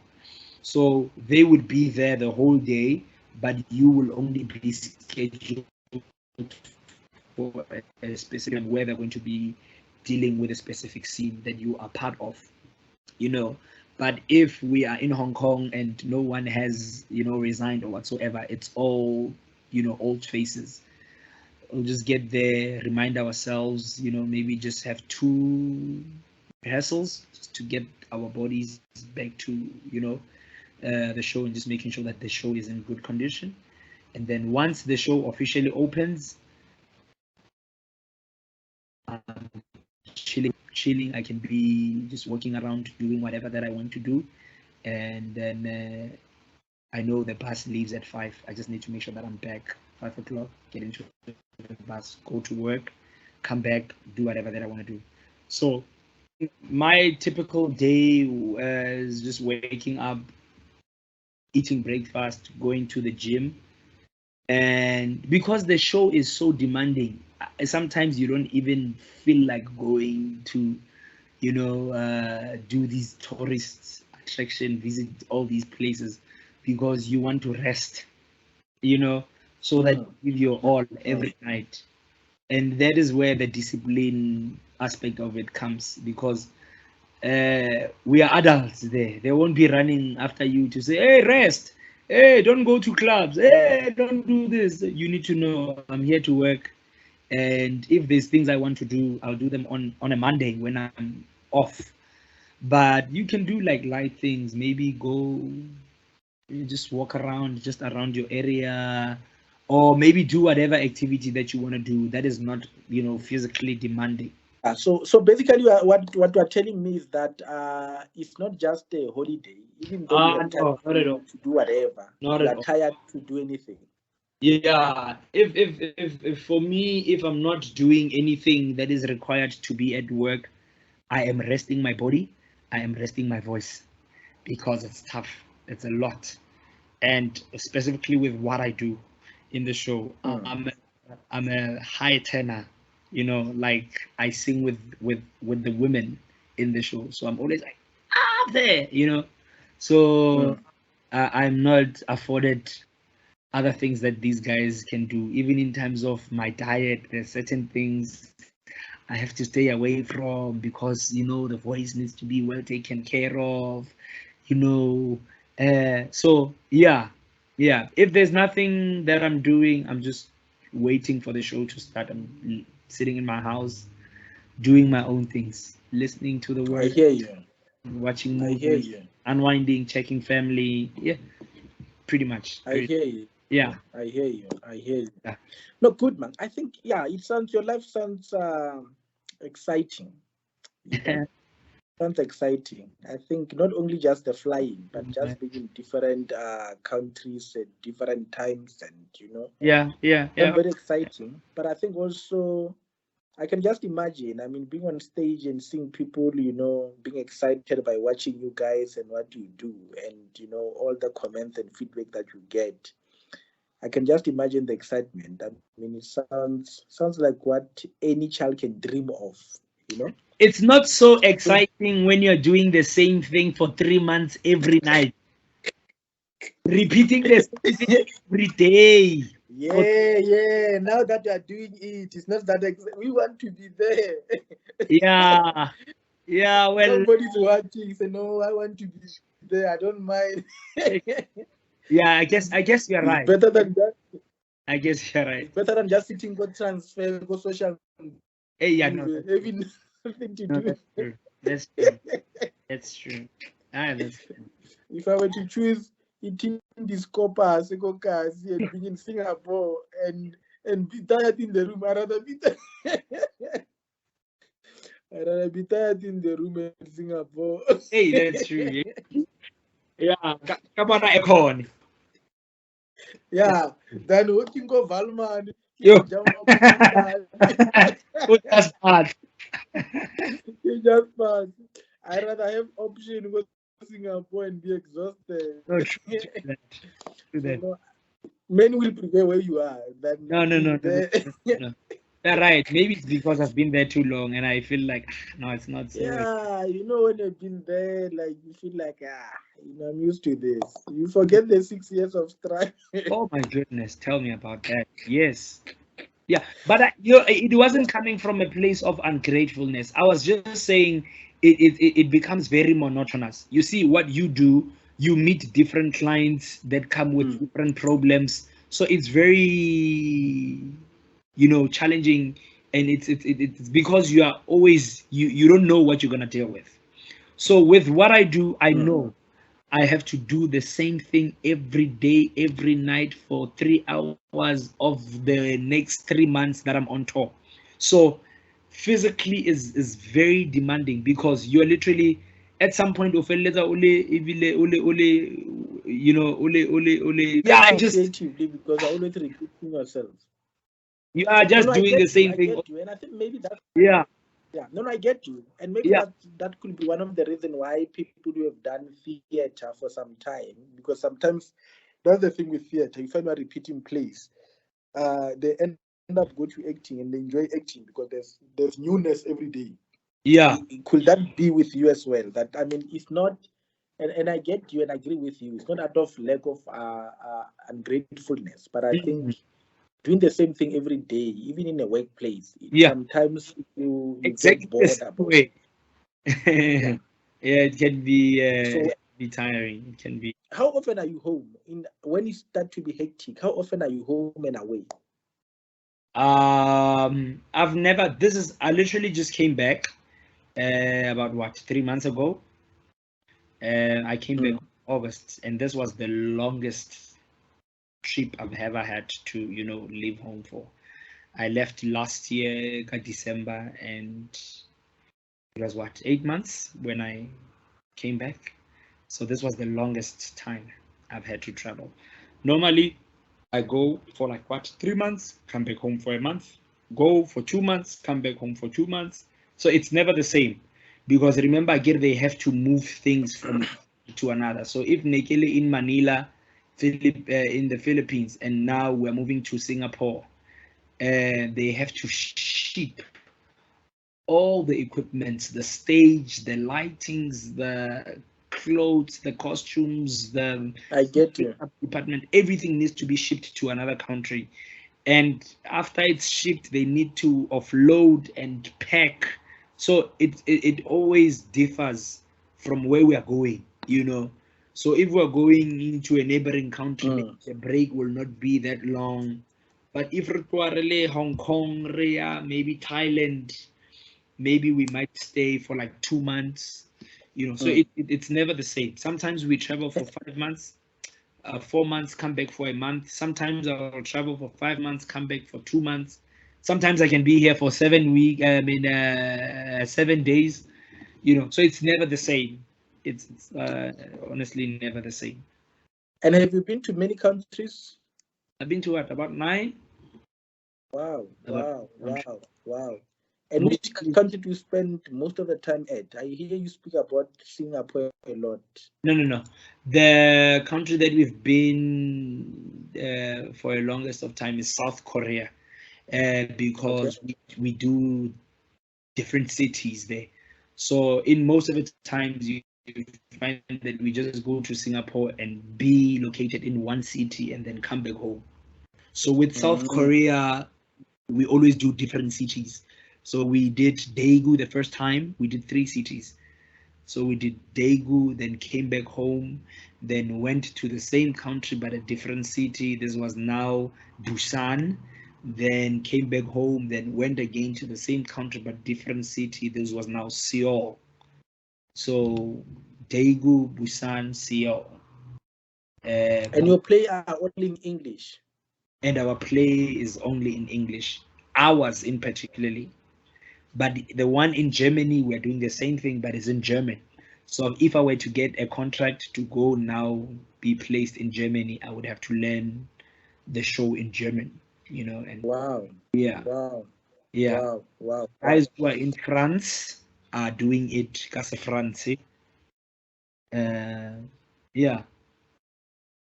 So they would be there the whole day, but you will only be scheduled for a specific where they're going to be dealing with a specific scene that you are part of. But if we are in Hong Kong and no one has resigned or whatsoever, it's all old faces. We'll just get there, remind ourselves, maybe just have 2 rehearsals just to get our bodies back to, the show, and just making sure that the show is in good condition. And then once the show officially opens, chilling. I can be just walking around doing whatever that I want to do. And then I know the bus leaves at 5. I just need to make sure that I'm back 5 o'clock, get into the bus, go to work, come back, do whatever that I want to do. So my typical day is just waking up, eating breakfast, going to the gym. And because the show is so demanding, sometimes you don't even feel like going to, do these tourist attraction, visit all these places, because you want to rest, so that you give your all every night. And that is where the discipline aspect of it comes, because we are adults there. They won't be running after you to say, hey, rest. Hey, don't go to clubs. Hey, don't do this. You need to know I'm here to work. And if there's things I want to do, I'll do them on a Monday when I'm off. But you can do like light things. Maybe go just walk around, just around your area, or maybe do whatever activity that you want to do that is not, physically demanding. So basically, what you are telling me is that it's not just a holiday. Even though you have time to do whatever, not you are tired to do anything. Yeah, if for me, if I'm not doing anything that is required to be at work, I am resting my body, I am resting my voice, because it's tough. It's a lot, and specifically with what I do in the show, I'm a high tenor, like I sing with the women in the show, so I'm always like up there, so I'm not afforded other things that these guys can do. Even in terms of my diet, there's certain things I have to stay away from, because the voice needs to be well taken care of. So yeah. If there's nothing that I'm doing, I'm just waiting for the show to start. I'm sitting in my house, doing my own things, listening to the I words, hear you. watching I hear movies, you. unwinding, checking family. Yeah, pretty much. I hear you. Yeah. I hear you. I hear you. Yeah. No, good man. I think your life sounds exciting. Sounds exciting. I think not only just the flying, but just being in different countries at different times, and Yeah. very exciting. But I think also I can just imagine. I mean, being on stage and seeing people, being excited by watching you guys and what you do, and all the comments and feedback that you get. I can just imagine the excitement. I mean, it sounds like what any child can dream of. It's not so exciting when you're doing the same thing for 3 months every night, repeating the same thing every day. Yeah. Now that you are doing it, it's not that we want to be there. Yeah. Well, somebody's watching. Say, no, I want to be there. I don't mind. Yeah, I guess you're right. Better than that. I guess you're right. It's better than just sitting, go transfer, go social. Hey, yeah, no, having nothing to do. That's true. That's true. That's true. If I were to choose eating this copper, and being in Singapore and be tired in the room, I'd rather be tired in the room in Singapore. Hey, that's true. Yeah, come on, icon. Yeah, then working go Valman. You just bad. You just bad. I'd rather have option go to Singapore and be exhausted. No, true that. Men will prefer where you are. No. You're right. Maybe it's because I've been there too long and I feel like no, it's not so. Yeah, when you've been there, like you feel like I'm used to this. You forget the 6 years of strife. Oh my goodness, tell me about that. Yes. Yeah, but it wasn't coming from a place of ungratefulness. I was just saying it becomes very monotonous. You see what you do, you meet different clients that come with different problems. So it's very, challenging and it's because you are always you don't know what you're gonna deal with. So with what I do, I know I have to do the same thing every day, every night for 3 hours of the next 3 months that I'm on tour. So physically is very demanding because you're literally at some point of yeah, just creatively because I always repeating yourself. you are No, just no, I doing the get you. same I thing. get you, and I think maybe that's Yeah, yeah. No, no, I get you, and maybe yeah, that could be one of the reasons why people who have done theater for some time, because sometimes that's the thing with theater. You find a repeating plays, they end up go to acting and they enjoy acting because there's newness every day. yeah. Could that be with you as well? That I mean, it's not, and I get you and I agree with you. It's not out of lack of ungratefulness, but I think Mhm. doing the same thing every day, even in a workplace, Yeah, sometimes you get exactly the bored same about it. way. Yeah. Yeah, it can So be tiring. It can be. how often are you home? In when it start to be hectic, how often are you home and away? I've never. This is. I literally just came back. About what 3 months ago. I came back Mm. in August, and this was the longest trip I've ever had to, leave home for. I left last year, December, and it was what 8 months when I came back. So this was the longest time I've had to travel. Normally, I go for like what 3 months, come back home for a month, go for 2 months, come back home for 2 months. So it's never the same because remember again they have to move things from to another. So if Nekele in Manila, in the Philippines, and now we're moving to Singapore, they have to ship all the equipment, the stage, the lightings, the clothes, the costumes, the I get you. department, everything needs to be shipped to another country. And after it's shipped, they need to offload and pack. So it always differs from where we are going. So if we're going into a neighboring country, maybe Mm. the break will not be that long. But if we're really Hong Kong, maybe Thailand, maybe we might stay for like 2 months. So Mm. it's never the same. Sometimes we travel for 5 months, 4 months, come back for a month. Sometimes I'll travel for 5 months, come back for 2 months. Sometimes I can be here for 7 days. So it's never the same. It's honestly never the same. And have you been to many countries? I've been to what, about nine? Wow, About wow, countries. wow, wow. And which Mostly. country do you spend most of the time at? I hear you speak about Singapore a lot. No. The country that we've been for a longest of time is South Korea, Okay. because we do different cities there. So in most of the times, you find that we just go to Singapore and be located in one city and then come back home. So with South Mm. Korea, we always do different cities. So we did Daegu the first time. We did 3 cities. So we did Daegu, then came back home, then went to the same country but a different city. This was now Busan. Then came back home, then went again to the same country but different city. This was now Seoul. So Daegu, Busan, Seoul. And your play are all in English. And our play is only in English. Ours in particularly. But the one in Germany, we're doing the same thing, but it's in German. So if I were to get a contract to go now be placed in Germany, I would have to learn the show in German. And Wow, yeah, wow, yeah. wow, wow, wow, Guys who are in France are doing it kasi France. Uh, yeah,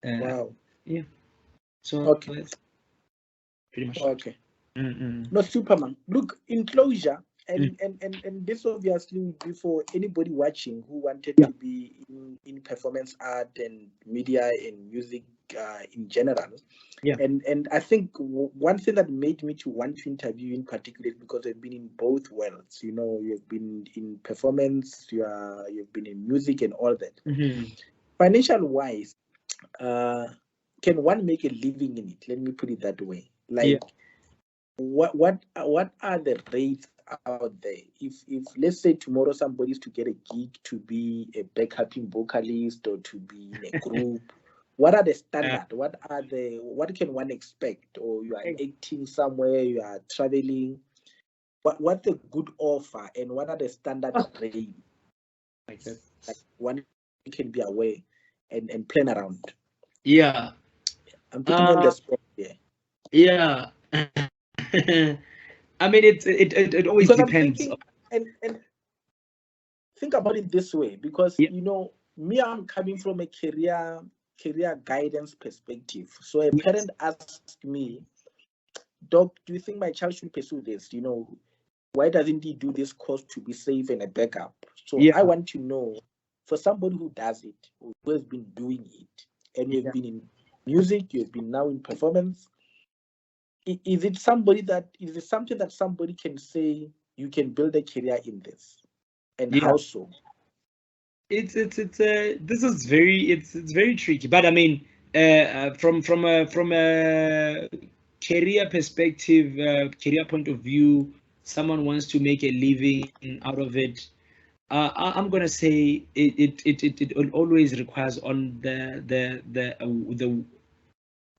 uh, wow. yeah. So Okay, that's pretty much it. okay. Mm-mm. No, Superman. Look, in closure, Mm. and this obviously would be for anybody watching who wanted Yeah, to be in performance art and media and music in general. yeah. And I think one thing that made me to want to interview you in particular is because I've been in both worlds. You know, you've been in performance, you've been in music and all that. Mm-hmm. Financial wise, uh, can one make a living in it? Let me put it that way. Yeah. Like what are the rates out there? If let's say tomorrow somebody's to get a gig to be a backup vocalist or to be in a group, what are the Uh, standard? What can one expect? Or you are acting somewhere, you are traveling. What's a good offer and what are the standard rates like that. that one can be aware and plan around? Yeah. I'm putting you on the Uh, spot here. yeah. I mean, it always Because I'm depends. thinking and think about it this way, because Yeah. me, I'm coming from a career guidance perspective. So a Yes. parent asks me, doc, do you think my child should pursue this? Why doesn't he do this course to be safe and a backup? So I Yeah. want to know, for somebody who does it, who has been doing it, and you have Yeah. been in music, you have been now in performance, is it something that somebody can say you can build a career in this? And Yeah. how so? It's this is very it's very tricky, but I mean, from a career perspective, career point of view, someone wants to make a living out of it. I'm gonna say it always requires on the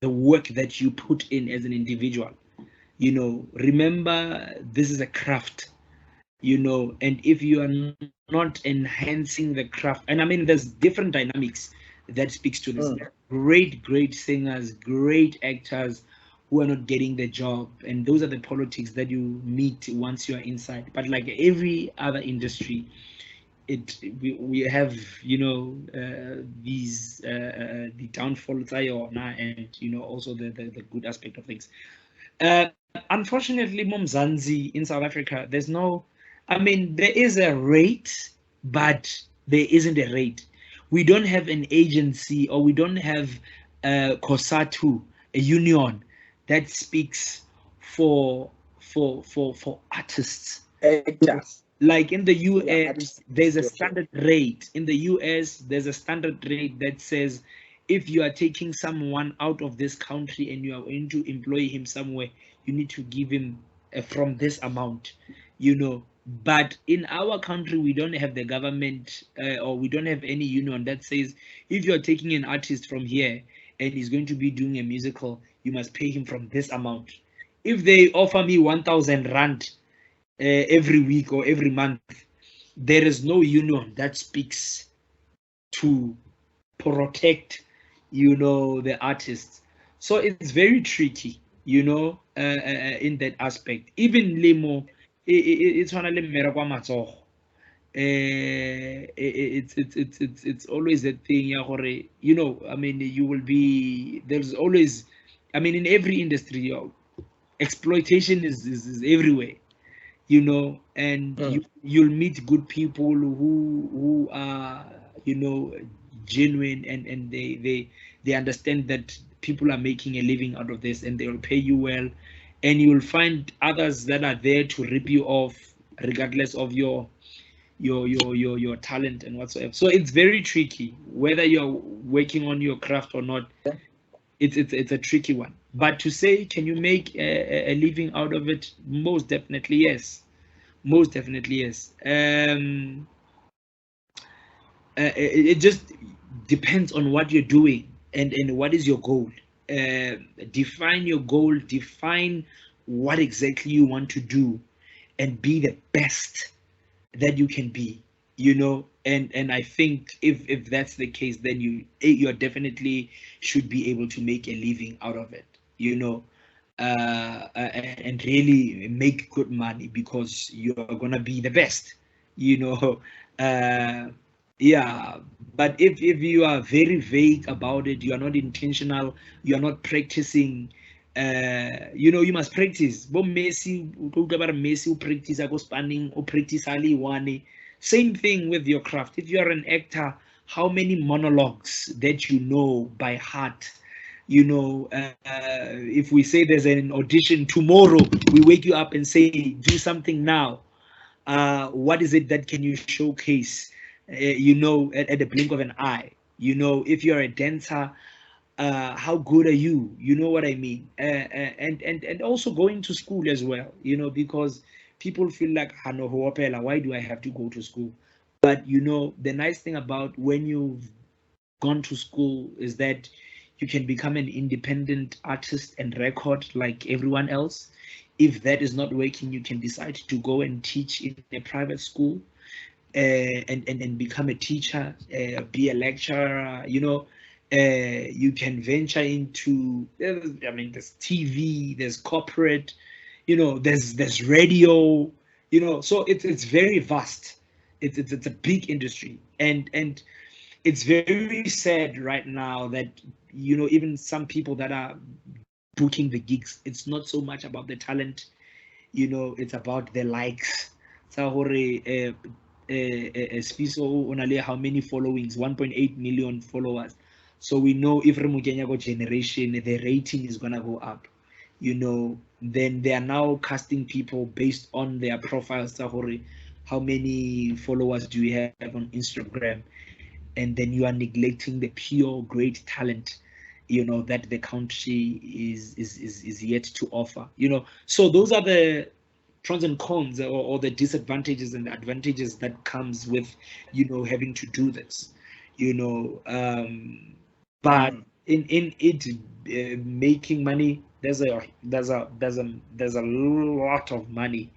work that you put in as an individual. Remember, this is a craft. And if you are not enhancing the craft, and I mean, there's different dynamics that speaks to this. Mm. There are great singers, great actors who are not getting the job, and those are the politics that you meet once you are inside. But like every other industry, we have these the downfalls and also the good aspect of things. Unfortunately, Mumzanzi in South Africa, there's no, I mean, there is a rate, but there isn't a rate. We don't have an agency, or we don't have COSATU, a union that speaks for artists. Actors. Like in the Yeah, US, there's a okay. standard rate. In the US, there's a standard rate that says if you are taking someone out of this country and you are going to employ him somewhere, you need to give him from this amount, But in our country, we don't have the government, or we don't have any union that says if you're taking an artist from here and he's going to be doing a musical, you must pay him from this amount. If they offer me 1,000 rand every week or every month, there is no union that speaks to protect, the artists. So it's very tricky, in that aspect. Even lemo, it's one of them matsogo. It's always a thing, I mean, you will be, there's always, I mean, in every industry, exploitation is everywhere, and Mm. you'll meet good people who are, genuine, and they understand that people are making a living out of this and they'll pay you well, and you'll find others that are there to rip you off regardless of your talent and whatsoever. So it's very tricky whether you're working on your craft or not. It's a tricky one. But to say, can you make a living out of it? Most definitely yes. Most definitely yes. It just depends on what you're doing, and what is your goal. Define your goal. Define what exactly you want to do, and be the best that you can be, and I think if that's the case, then you definitely should be able to make a living out of it, and really make good money, because you're gonna be the best, you know uh yeah. But if you are very vague about it, you are not intentional, you are not practicing, you must practice. Bo Messi, Messi who practice go spanning or practice ali one. Same thing with your craft. If you are an actor, how many monologues that you know by heart? If we say there's an audition tomorrow, we wake you up and say, do something now. What is it that can you showcase, at the blink of an eye? If you're a dancer, how good are you? You know what I mean? And also going to school as well, you know, because people feel like, "Hano hoopela, why do I have to go to school?" But you know, the nice thing about when you've gone to school is that you can become an independent artist and record like everyone else. If that is not working, you can decide to go and teach in a private school, and become a teacher, be a lecturer. You know, you can venture into. I mean, there's TV, there's corporate. You know, there's radio. You know, so it's very vast. It's a big industry, and it's very sad right now that, you know, even some people that are booking the gigs, it's not so much about the talent, you know, it's about the likes. So Sfiso only how many followings? 1.8 million followers. So we know if Remukenyago generation, the rating is gonna go up. You know, then they are now casting people based on their profiles. So how many followers do you have on Instagram? And then you are neglecting the pure great talent, you know, that the country is yet to offer, you know. So those are the pros and cons, or the disadvantages and the advantages that comes with, you know, having to do this, you know. But in it, making money, there's a lot of money,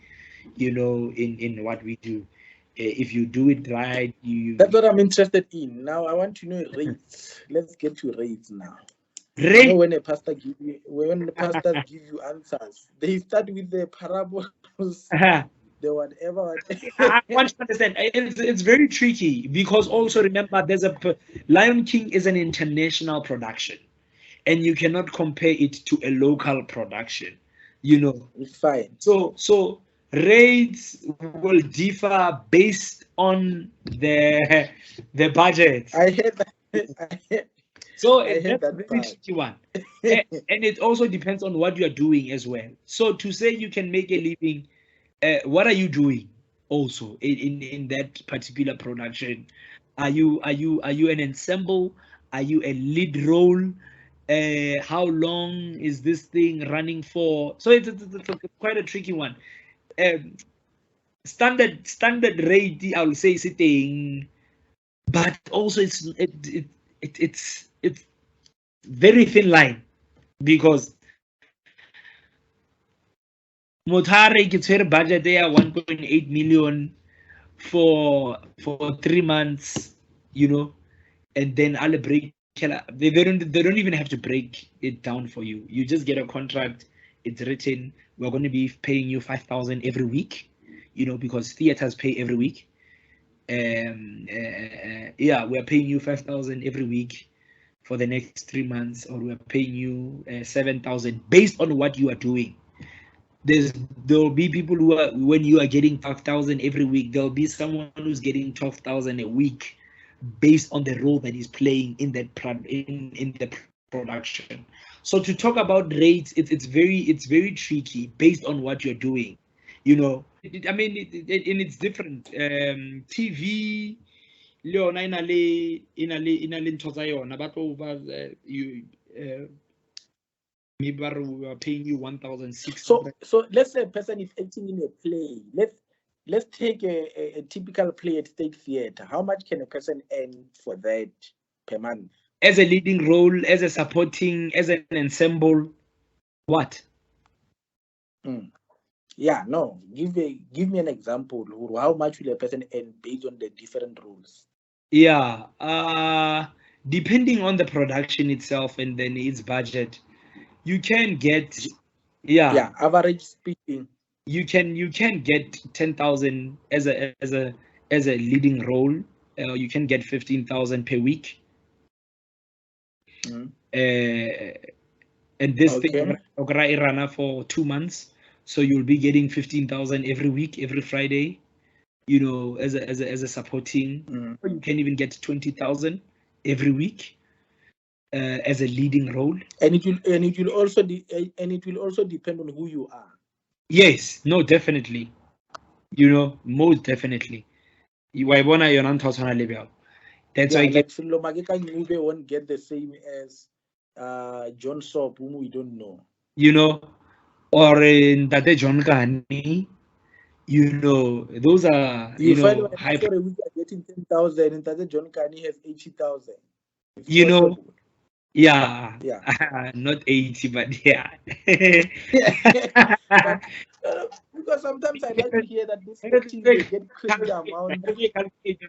you know, in what we do. If you do it right, That's what I'm interested in. Now I want to know rates. Let's get to rates now. You know, rate. when the pastors give you answers, they start with the parables, the whatever. I want to understand. It's very tricky because also remember, Lion King is an international production, and you cannot compare it to a local production. You know, It's fine. so rates will differ based on the budget. I heard that. So I heard that's a that very part. tricky one. And it also depends on what you are doing as well. So to say you can make a living, what are you doing also in that particular production? Are you an ensemble? Are you a lead role? How long is this thing running for? So it's quite a tricky one. Um, standard rate, I will say, sitting, but also it's very thin line, because Motare gets her budget there 1.8 million for 3 months, you know, and then I'll break. They don't even have to break it down for you. You just get a contract. It's written. We're going to be paying you 5,000 every week, you know, because theaters pay every week. Yeah, we're paying you 5,000 every week for the next 3 months, or we're paying you 7,000 based on what you are doing. There'll be people who are, when you are getting 5,000 every week, there'll be someone who's getting 12,000 a week based on the role that he's playing in the production. So to talk about rates, it's very tricky based on what you're doing, you know. I mean, and it's different. TV le yona ina le ntho tsa yona, ba tlo ba you maybe we are paying you 1,600. So let's say a person is acting in a play. Let's take a typical play at State Theatre. How much can a person earn for that per month? As a leading role, as a supporting, as an ensemble, what? Yeah, no. Give me an example. How much will a person earn based on the different roles? Yeah, depending on the production itself and then its budget, you can get, Yeah, yeah, average speaking. you can get 10,000 as a leading role. You can get 15,000 per week. And this thing Okay. run for 2 months, so you'll be getting 15,000 every week, every Friday, you know, as a supporting. Or you can even get 20,000 every week, as a leading role. And it will also depend on who you are. Yes, no, definitely, you know, most definitely. Wa bona yona ntho tshwana le bjao. That's why Yeah, like Filo Mageka Nyube won't get the same as John Sop, whom we don't know. You know, or in Tate John Kani, you know, those are, You you find know, when high, for a week are getting 10,000 and Tata John Kani has 80,000. It's you know, possible. yeah, Yeah. not 80, but yeah. But because sometimes I like to hear that these sporties they get crazy amount.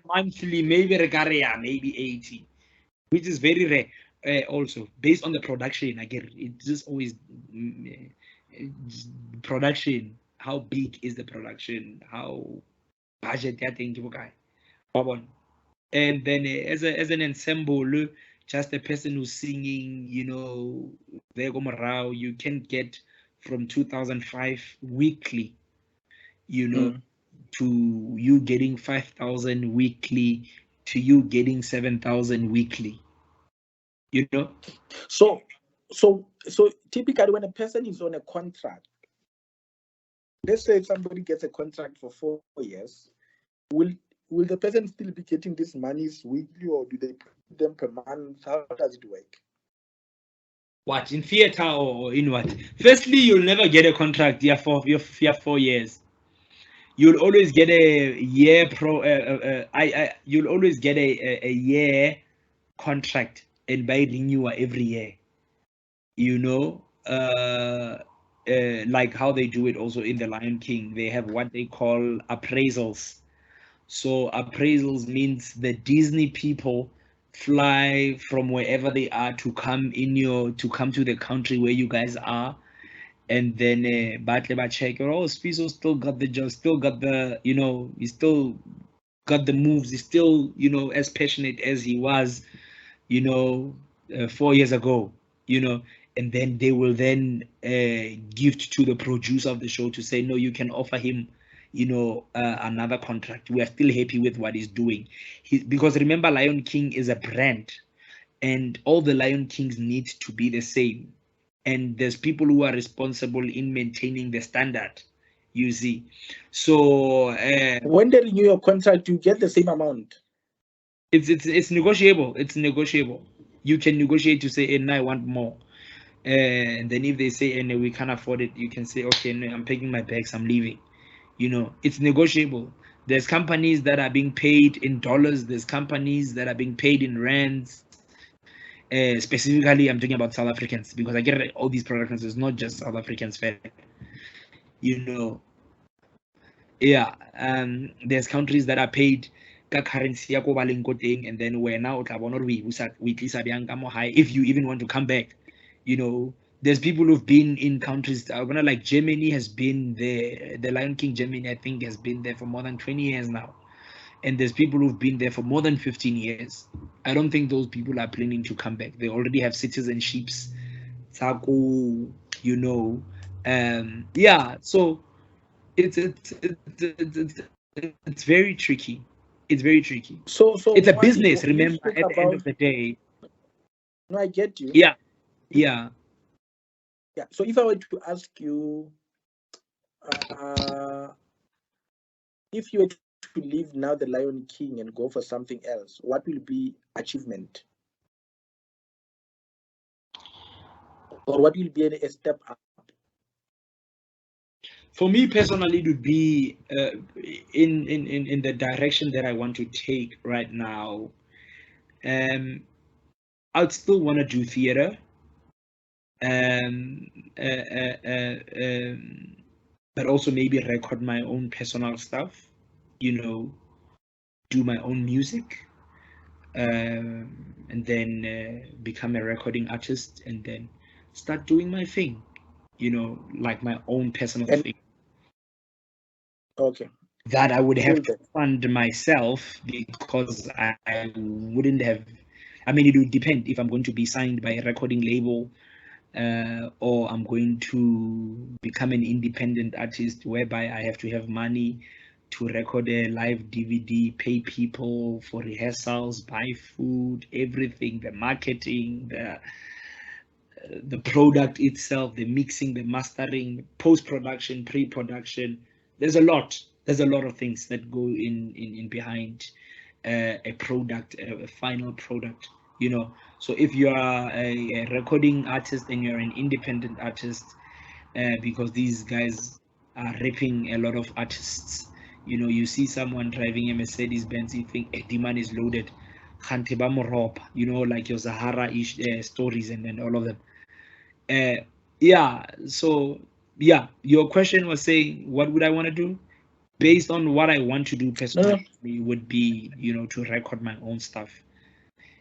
Monthly, maybe yeah, maybe 80, which is very rare. Also, based on the production, again, it's just always just production. How big is the production? How budget that thing you guy? And then as an ensemble, just a person who's singing, you know, you can get from 2005 weekly, you know, Mm. to you getting 5,000 weekly, to you getting 7,000 weekly, you know. So so typically when a person is on a contract, let's say somebody gets a contract for 4 years, will will the person still be getting these monies weekly or do they put them per month? How does it work? What, in theater or in what? Firstly, you'll never get a contract for 4 years. You'll always get a year you'll always get a year contract and by renewal every year, you know. Like how they do it also in the Lion King, they have what they call appraisals. So appraisals means the Disney people fly from wherever they are to come to the country where you guys are, and then Batle ba check, oh, Sfiso still got the job, still got the, you know, he still got the moves, he's still, you know, as passionate as he was, you know, 4 years ago, you know. And then they will then gift to the producer of the show to say, no, you can offer him, you know, another contract. We are still happy with what he's doing. Because remember, Lion King is a brand, and all the Lion Kings need to be the same. And there's people who are responsible in maintaining the standard, you see. So When they renew your contract, you get the same amount. it's negotiable. It's negotiable. You can negotiate to say, and I want more. And then if they say, and we can't afford it, you can say, okay, no, I'm packing my bags, I'm leaving. You know, it's negotiable. There's companies that are being paid in dollars. There's companies that are being paid in rands. Specifically, I'm talking about South Africans, because I get all these productions. It's not just South Africans fair. You know, yeah. There's countries that are paid ka currency ya ko baleng ko teng, and then wena o tla bona hore we tlisa byang ka mo hae if you even want to come back. You know, there's people who've been in countries, like Germany has been there. The Lion King Germany, I think, has been there for more than 20 years now. And there's people who've been there for more than 15 years. I don't think those people are planning to come back. They already have citizenships. Sako, you know. Yeah, so it's very tricky. It's very tricky. So It's a Mwani, business, you remember, spoke at the end about. of the day. No, I get you. Yeah, yeah. Yeah. So if I were to ask you, uh, if you were to leave now the Lion King and go for something else, what will be achievement, or what will be a step up? For me personally, it would be in the direction that I want to take right now. I'd still want to do theater. Um, uh, uh, uh, um, but also maybe record my own personal stuff, you know, do my own music, and then become a recording artist, and then start doing my thing, you know, like my own personal And thing okay, that I would have cool to then. fund myself, because I wouldn't have. I mean, it would depend if I'm going to be signed by a recording label, or I'm going to become an independent artist, whereby I have to have money to record a live DVD, pay people for rehearsals, buy food, everything, the marketing, the product itself, the mixing, the mastering, post production, pre production. There's a lot. There's a lot of things that go in behind a product, a final product. you know. So if you are a recording artist and you're an independent artist, because these guys are ripping a lot of artists, you know, you see someone driving a Mercedes Benz, you think the man is loaded. Kgante ba mo ropa, you know, like your Zahara-ish stories and all of them. Yeah, so yeah, your question was saying, what would I want to do? Based on what I want to do No, personally, would be, you know, to record my own stuff,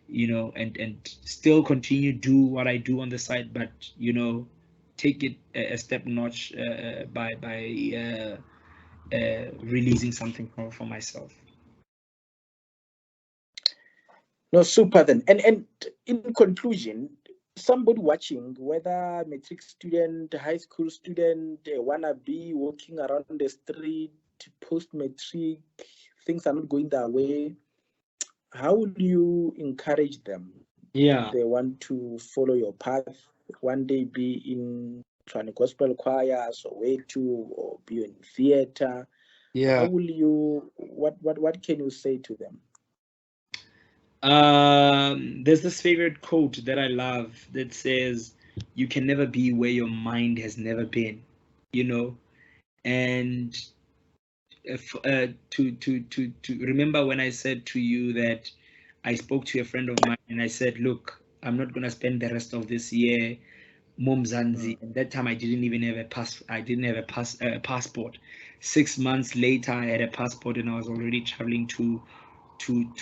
you know, and still continue do what I do on the side, but you know, take it a step notch by releasing something for myself. no, super then. And in conclusion, somebody watching, whether matric student, high school student, wannabe walking around the street, post matric, things are not going their way. How will you encourage them if Yeah, they want to follow your path? One day be in Tshwane Gospel choir, Soweto, or be in theater. How yeah. will you? What can you say to them? There's this favorite quote that I love that says, "You can never be where your mind has never been," you know, and to remember when I said to you that I spoke to a friend of mine and I said, "Look, I'm not gonna spend the rest of this year Mumzanzi." Mm. At that time, I didn't even have a pass. I didn't have a passport. 6 months later, I had a passport and I was already traveling to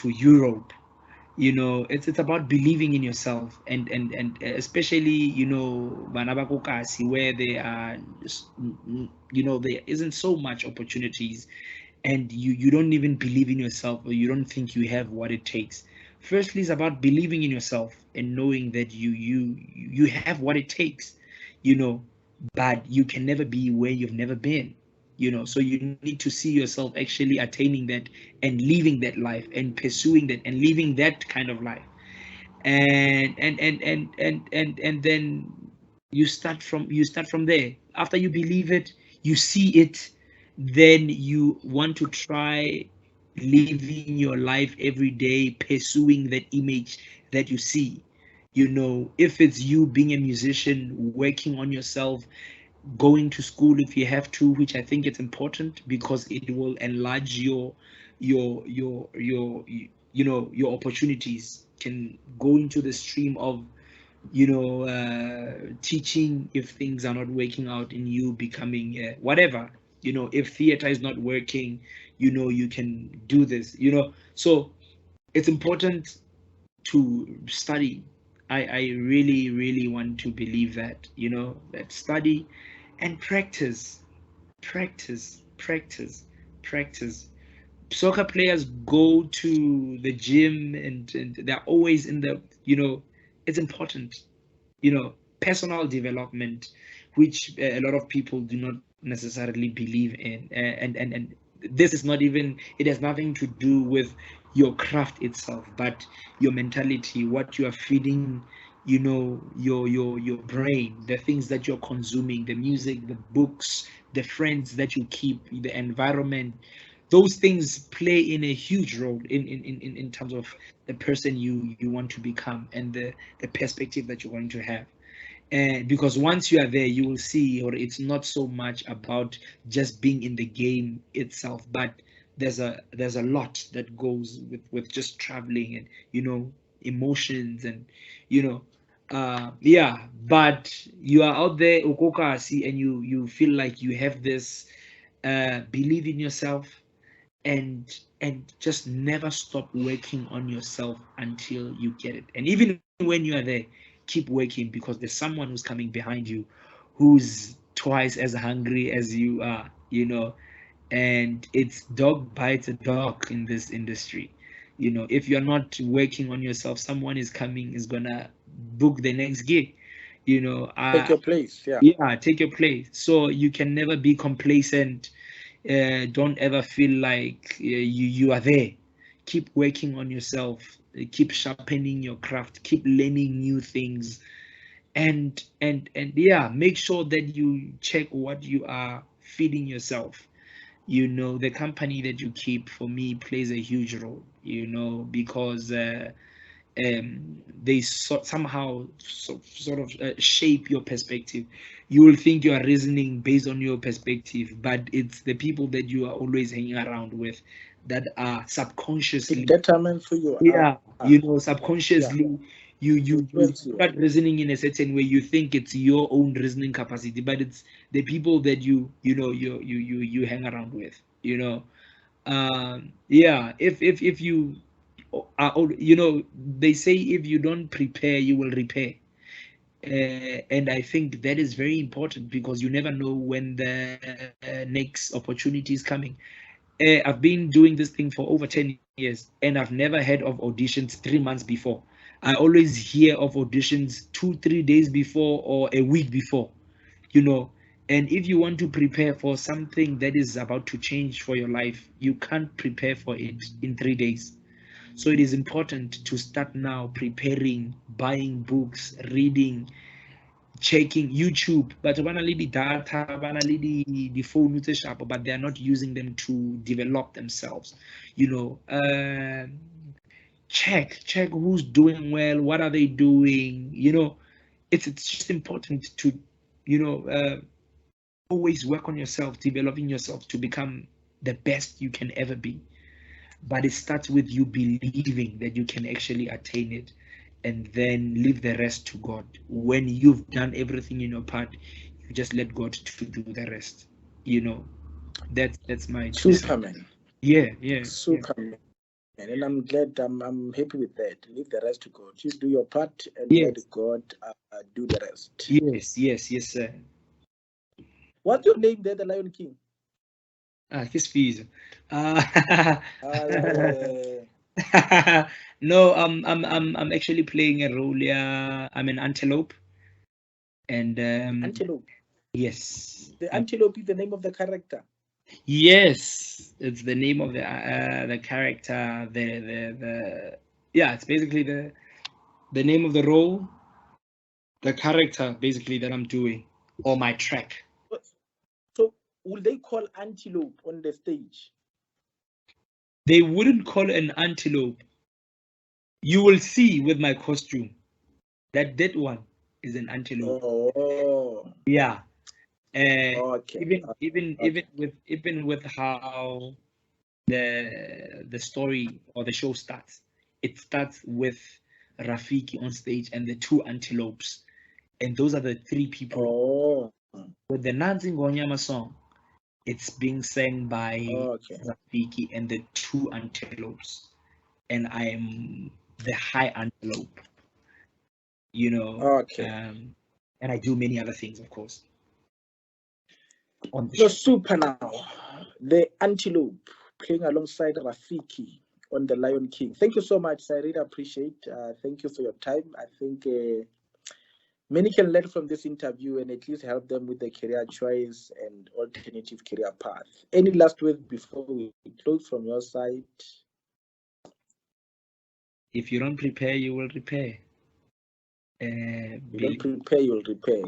Europe. You know, it's about believing in yourself, and especially, you know, Banabakokasi, where they are, you know, there isn't so much opportunities, and you don't even believe in yourself, or you don't think you have what it takes. Firstly, it's about believing in yourself and knowing that you have what it takes, you know, but you can never be where you've never been, you know. So you need to see yourself actually attaining that and living that life and pursuing that and living that kind of life, and then you start from there. After you believe it, you see it, then you want to try living your life every day pursuing that image that you see. You know, if it's you being a musician, working on yourself, going to school if you have to, which I think it's important because it will enlarge your you know, your opportunities can go into the stream of, you know, teaching if things are not working out in you becoming whatever, you know, if theater is not working, you know, you can do this, you know. So it's important to study. I really want to believe that, you know, that study and practice. Soccer players go to the gym and they're always in the, you know, it's important, you know, personal development, which a lot of people do not necessarily believe in, and this is not even, it has nothing to do with your craft itself, but your mentality, what you are feeding, you know, your brain, the things that you're consuming, the music, the books, the friends that you keep, the environment. Those things play in a huge role in terms of the person you want to become and the perspective that you're going to have. And because once you are there, you will see, or it's not so much about just being in the game itself, but there's a lot that goes with just traveling and, you know, emotions and, you know, yeah. But you are out there ukokasi and you feel like you have this, believe in yourself, and just never stop working on yourself until you get it. And even when you are there, keep working, because there's someone who's coming behind you who's twice as hungry as you are, you know. And it's dog bites a dog in this industry. You know, if you're not working on yourself, someone is coming, is gonna book the next gig, you know. Take your place. Yeah. Yeah, take your place. So you can never be complacent. Don't ever feel like you are there. Keep working on yourself. Keep sharpening your craft. Keep learning new things, and yeah, make sure that you check what you are feeding yourself. You know, the company that you keep, for me, plays a huge role. You know, because they somehow sort of shape your perspective. You will think you are reasoning based on your perspective, but it's the people that you are always hanging around with that are subconsciously, It determines who you yeah, are. subconsciously you Influence you. start reasoning in a certain way. You think it's your own reasoning capacity, but it's the people that you hang around with. Yeah, if you are, they say if you don't prepare, you will repair. And I think that is very important because you never know when the next opportunity is coming. I've been doing this thing for over 10 years and I've never heard of auditions 3 months before. I always hear of auditions 2, 3 days before or a week before, you know. And if you want to prepare for something that is about to change for your life, you can't prepare for it in 3 days. So it is important to start now preparing, buying books, reading, checking YouTube. But data, the phone sharp, but they are not using them to develop themselves. You know, check who's doing well, what are they doing. It's just important to, always work on yourself, developing yourself to become the best you can ever be. But it starts with you believing that you can actually attain it and then leave the rest to God. When you've done everything in your part, you just let God to do the rest. You know, that's my 2 cents. Superman. Yeah. Superman. And I'm glad, I'm happy with that. Leave the rest to God. You do your part and let Yes, God do the rest. yes, sir. What's your name there, the Lion King? His fees. Uh, Uh, no, I'm actually playing a role. Yeah, I'm an antelope, and Antelope. yes, The antelope is the name of the character. yes, it's the name of the character. The yeah, it's basically the name of the role, the character basically that I'm doing, or my track. So, will they call antelope on the stage? They wouldn't call an antelope. You will see with my costume that one is an antelope. Oh, Yeah. Uh, okay. even with how the story or the show starts. It starts with Rafiki on stage and the 2 antelopes, and those are the 3 people. Oh, With the Nants Ingonyama song, it's being sang by okay. Rafiki and the 2 antelopes, and I am the high antelope, you know, Okay. um, and I do many other things, of course, on the So, show. super now. The antelope playing alongside Rafiki on the Lion King. Thank you so much. I really appreciate. Thank you for your time. I think many can learn from this interview and at least help them with their career choice and alternative career path. Any last words before we close from your side? If you don't prepare, you will repair. You don't prepare, you'll repair.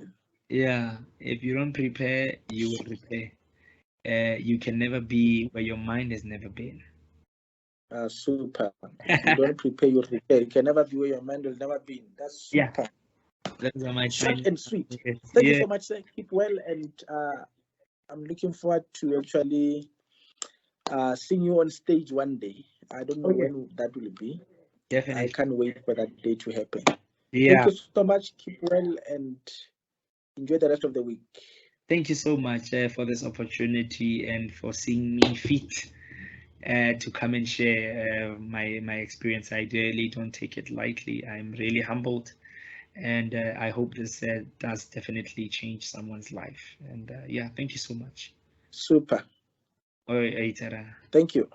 Yeah, if you don't prepare, you will repair. You can never be where your mind has never been. Super. You don't prepare, you'll repair. You can never be where your mind will never be. That's Yeah, super. those are my Short training. and sweet. Thank you Yeah, so much, sir. Keep well, and I'm looking forward to actually seeing you on stage one day. I don't know oh yeah, when that will be. I definitely. can't wait for that day to happen. Thank Yeah, you so much. Keep well and enjoy the rest of the week. thank you so much for this opportunity and for seeing me fit to come and share my experience. I really don't take it lightly. I'm really humbled, and I hope this does definitely change someone's life. And yeah, thank you so much. Super. Oh, Thank you.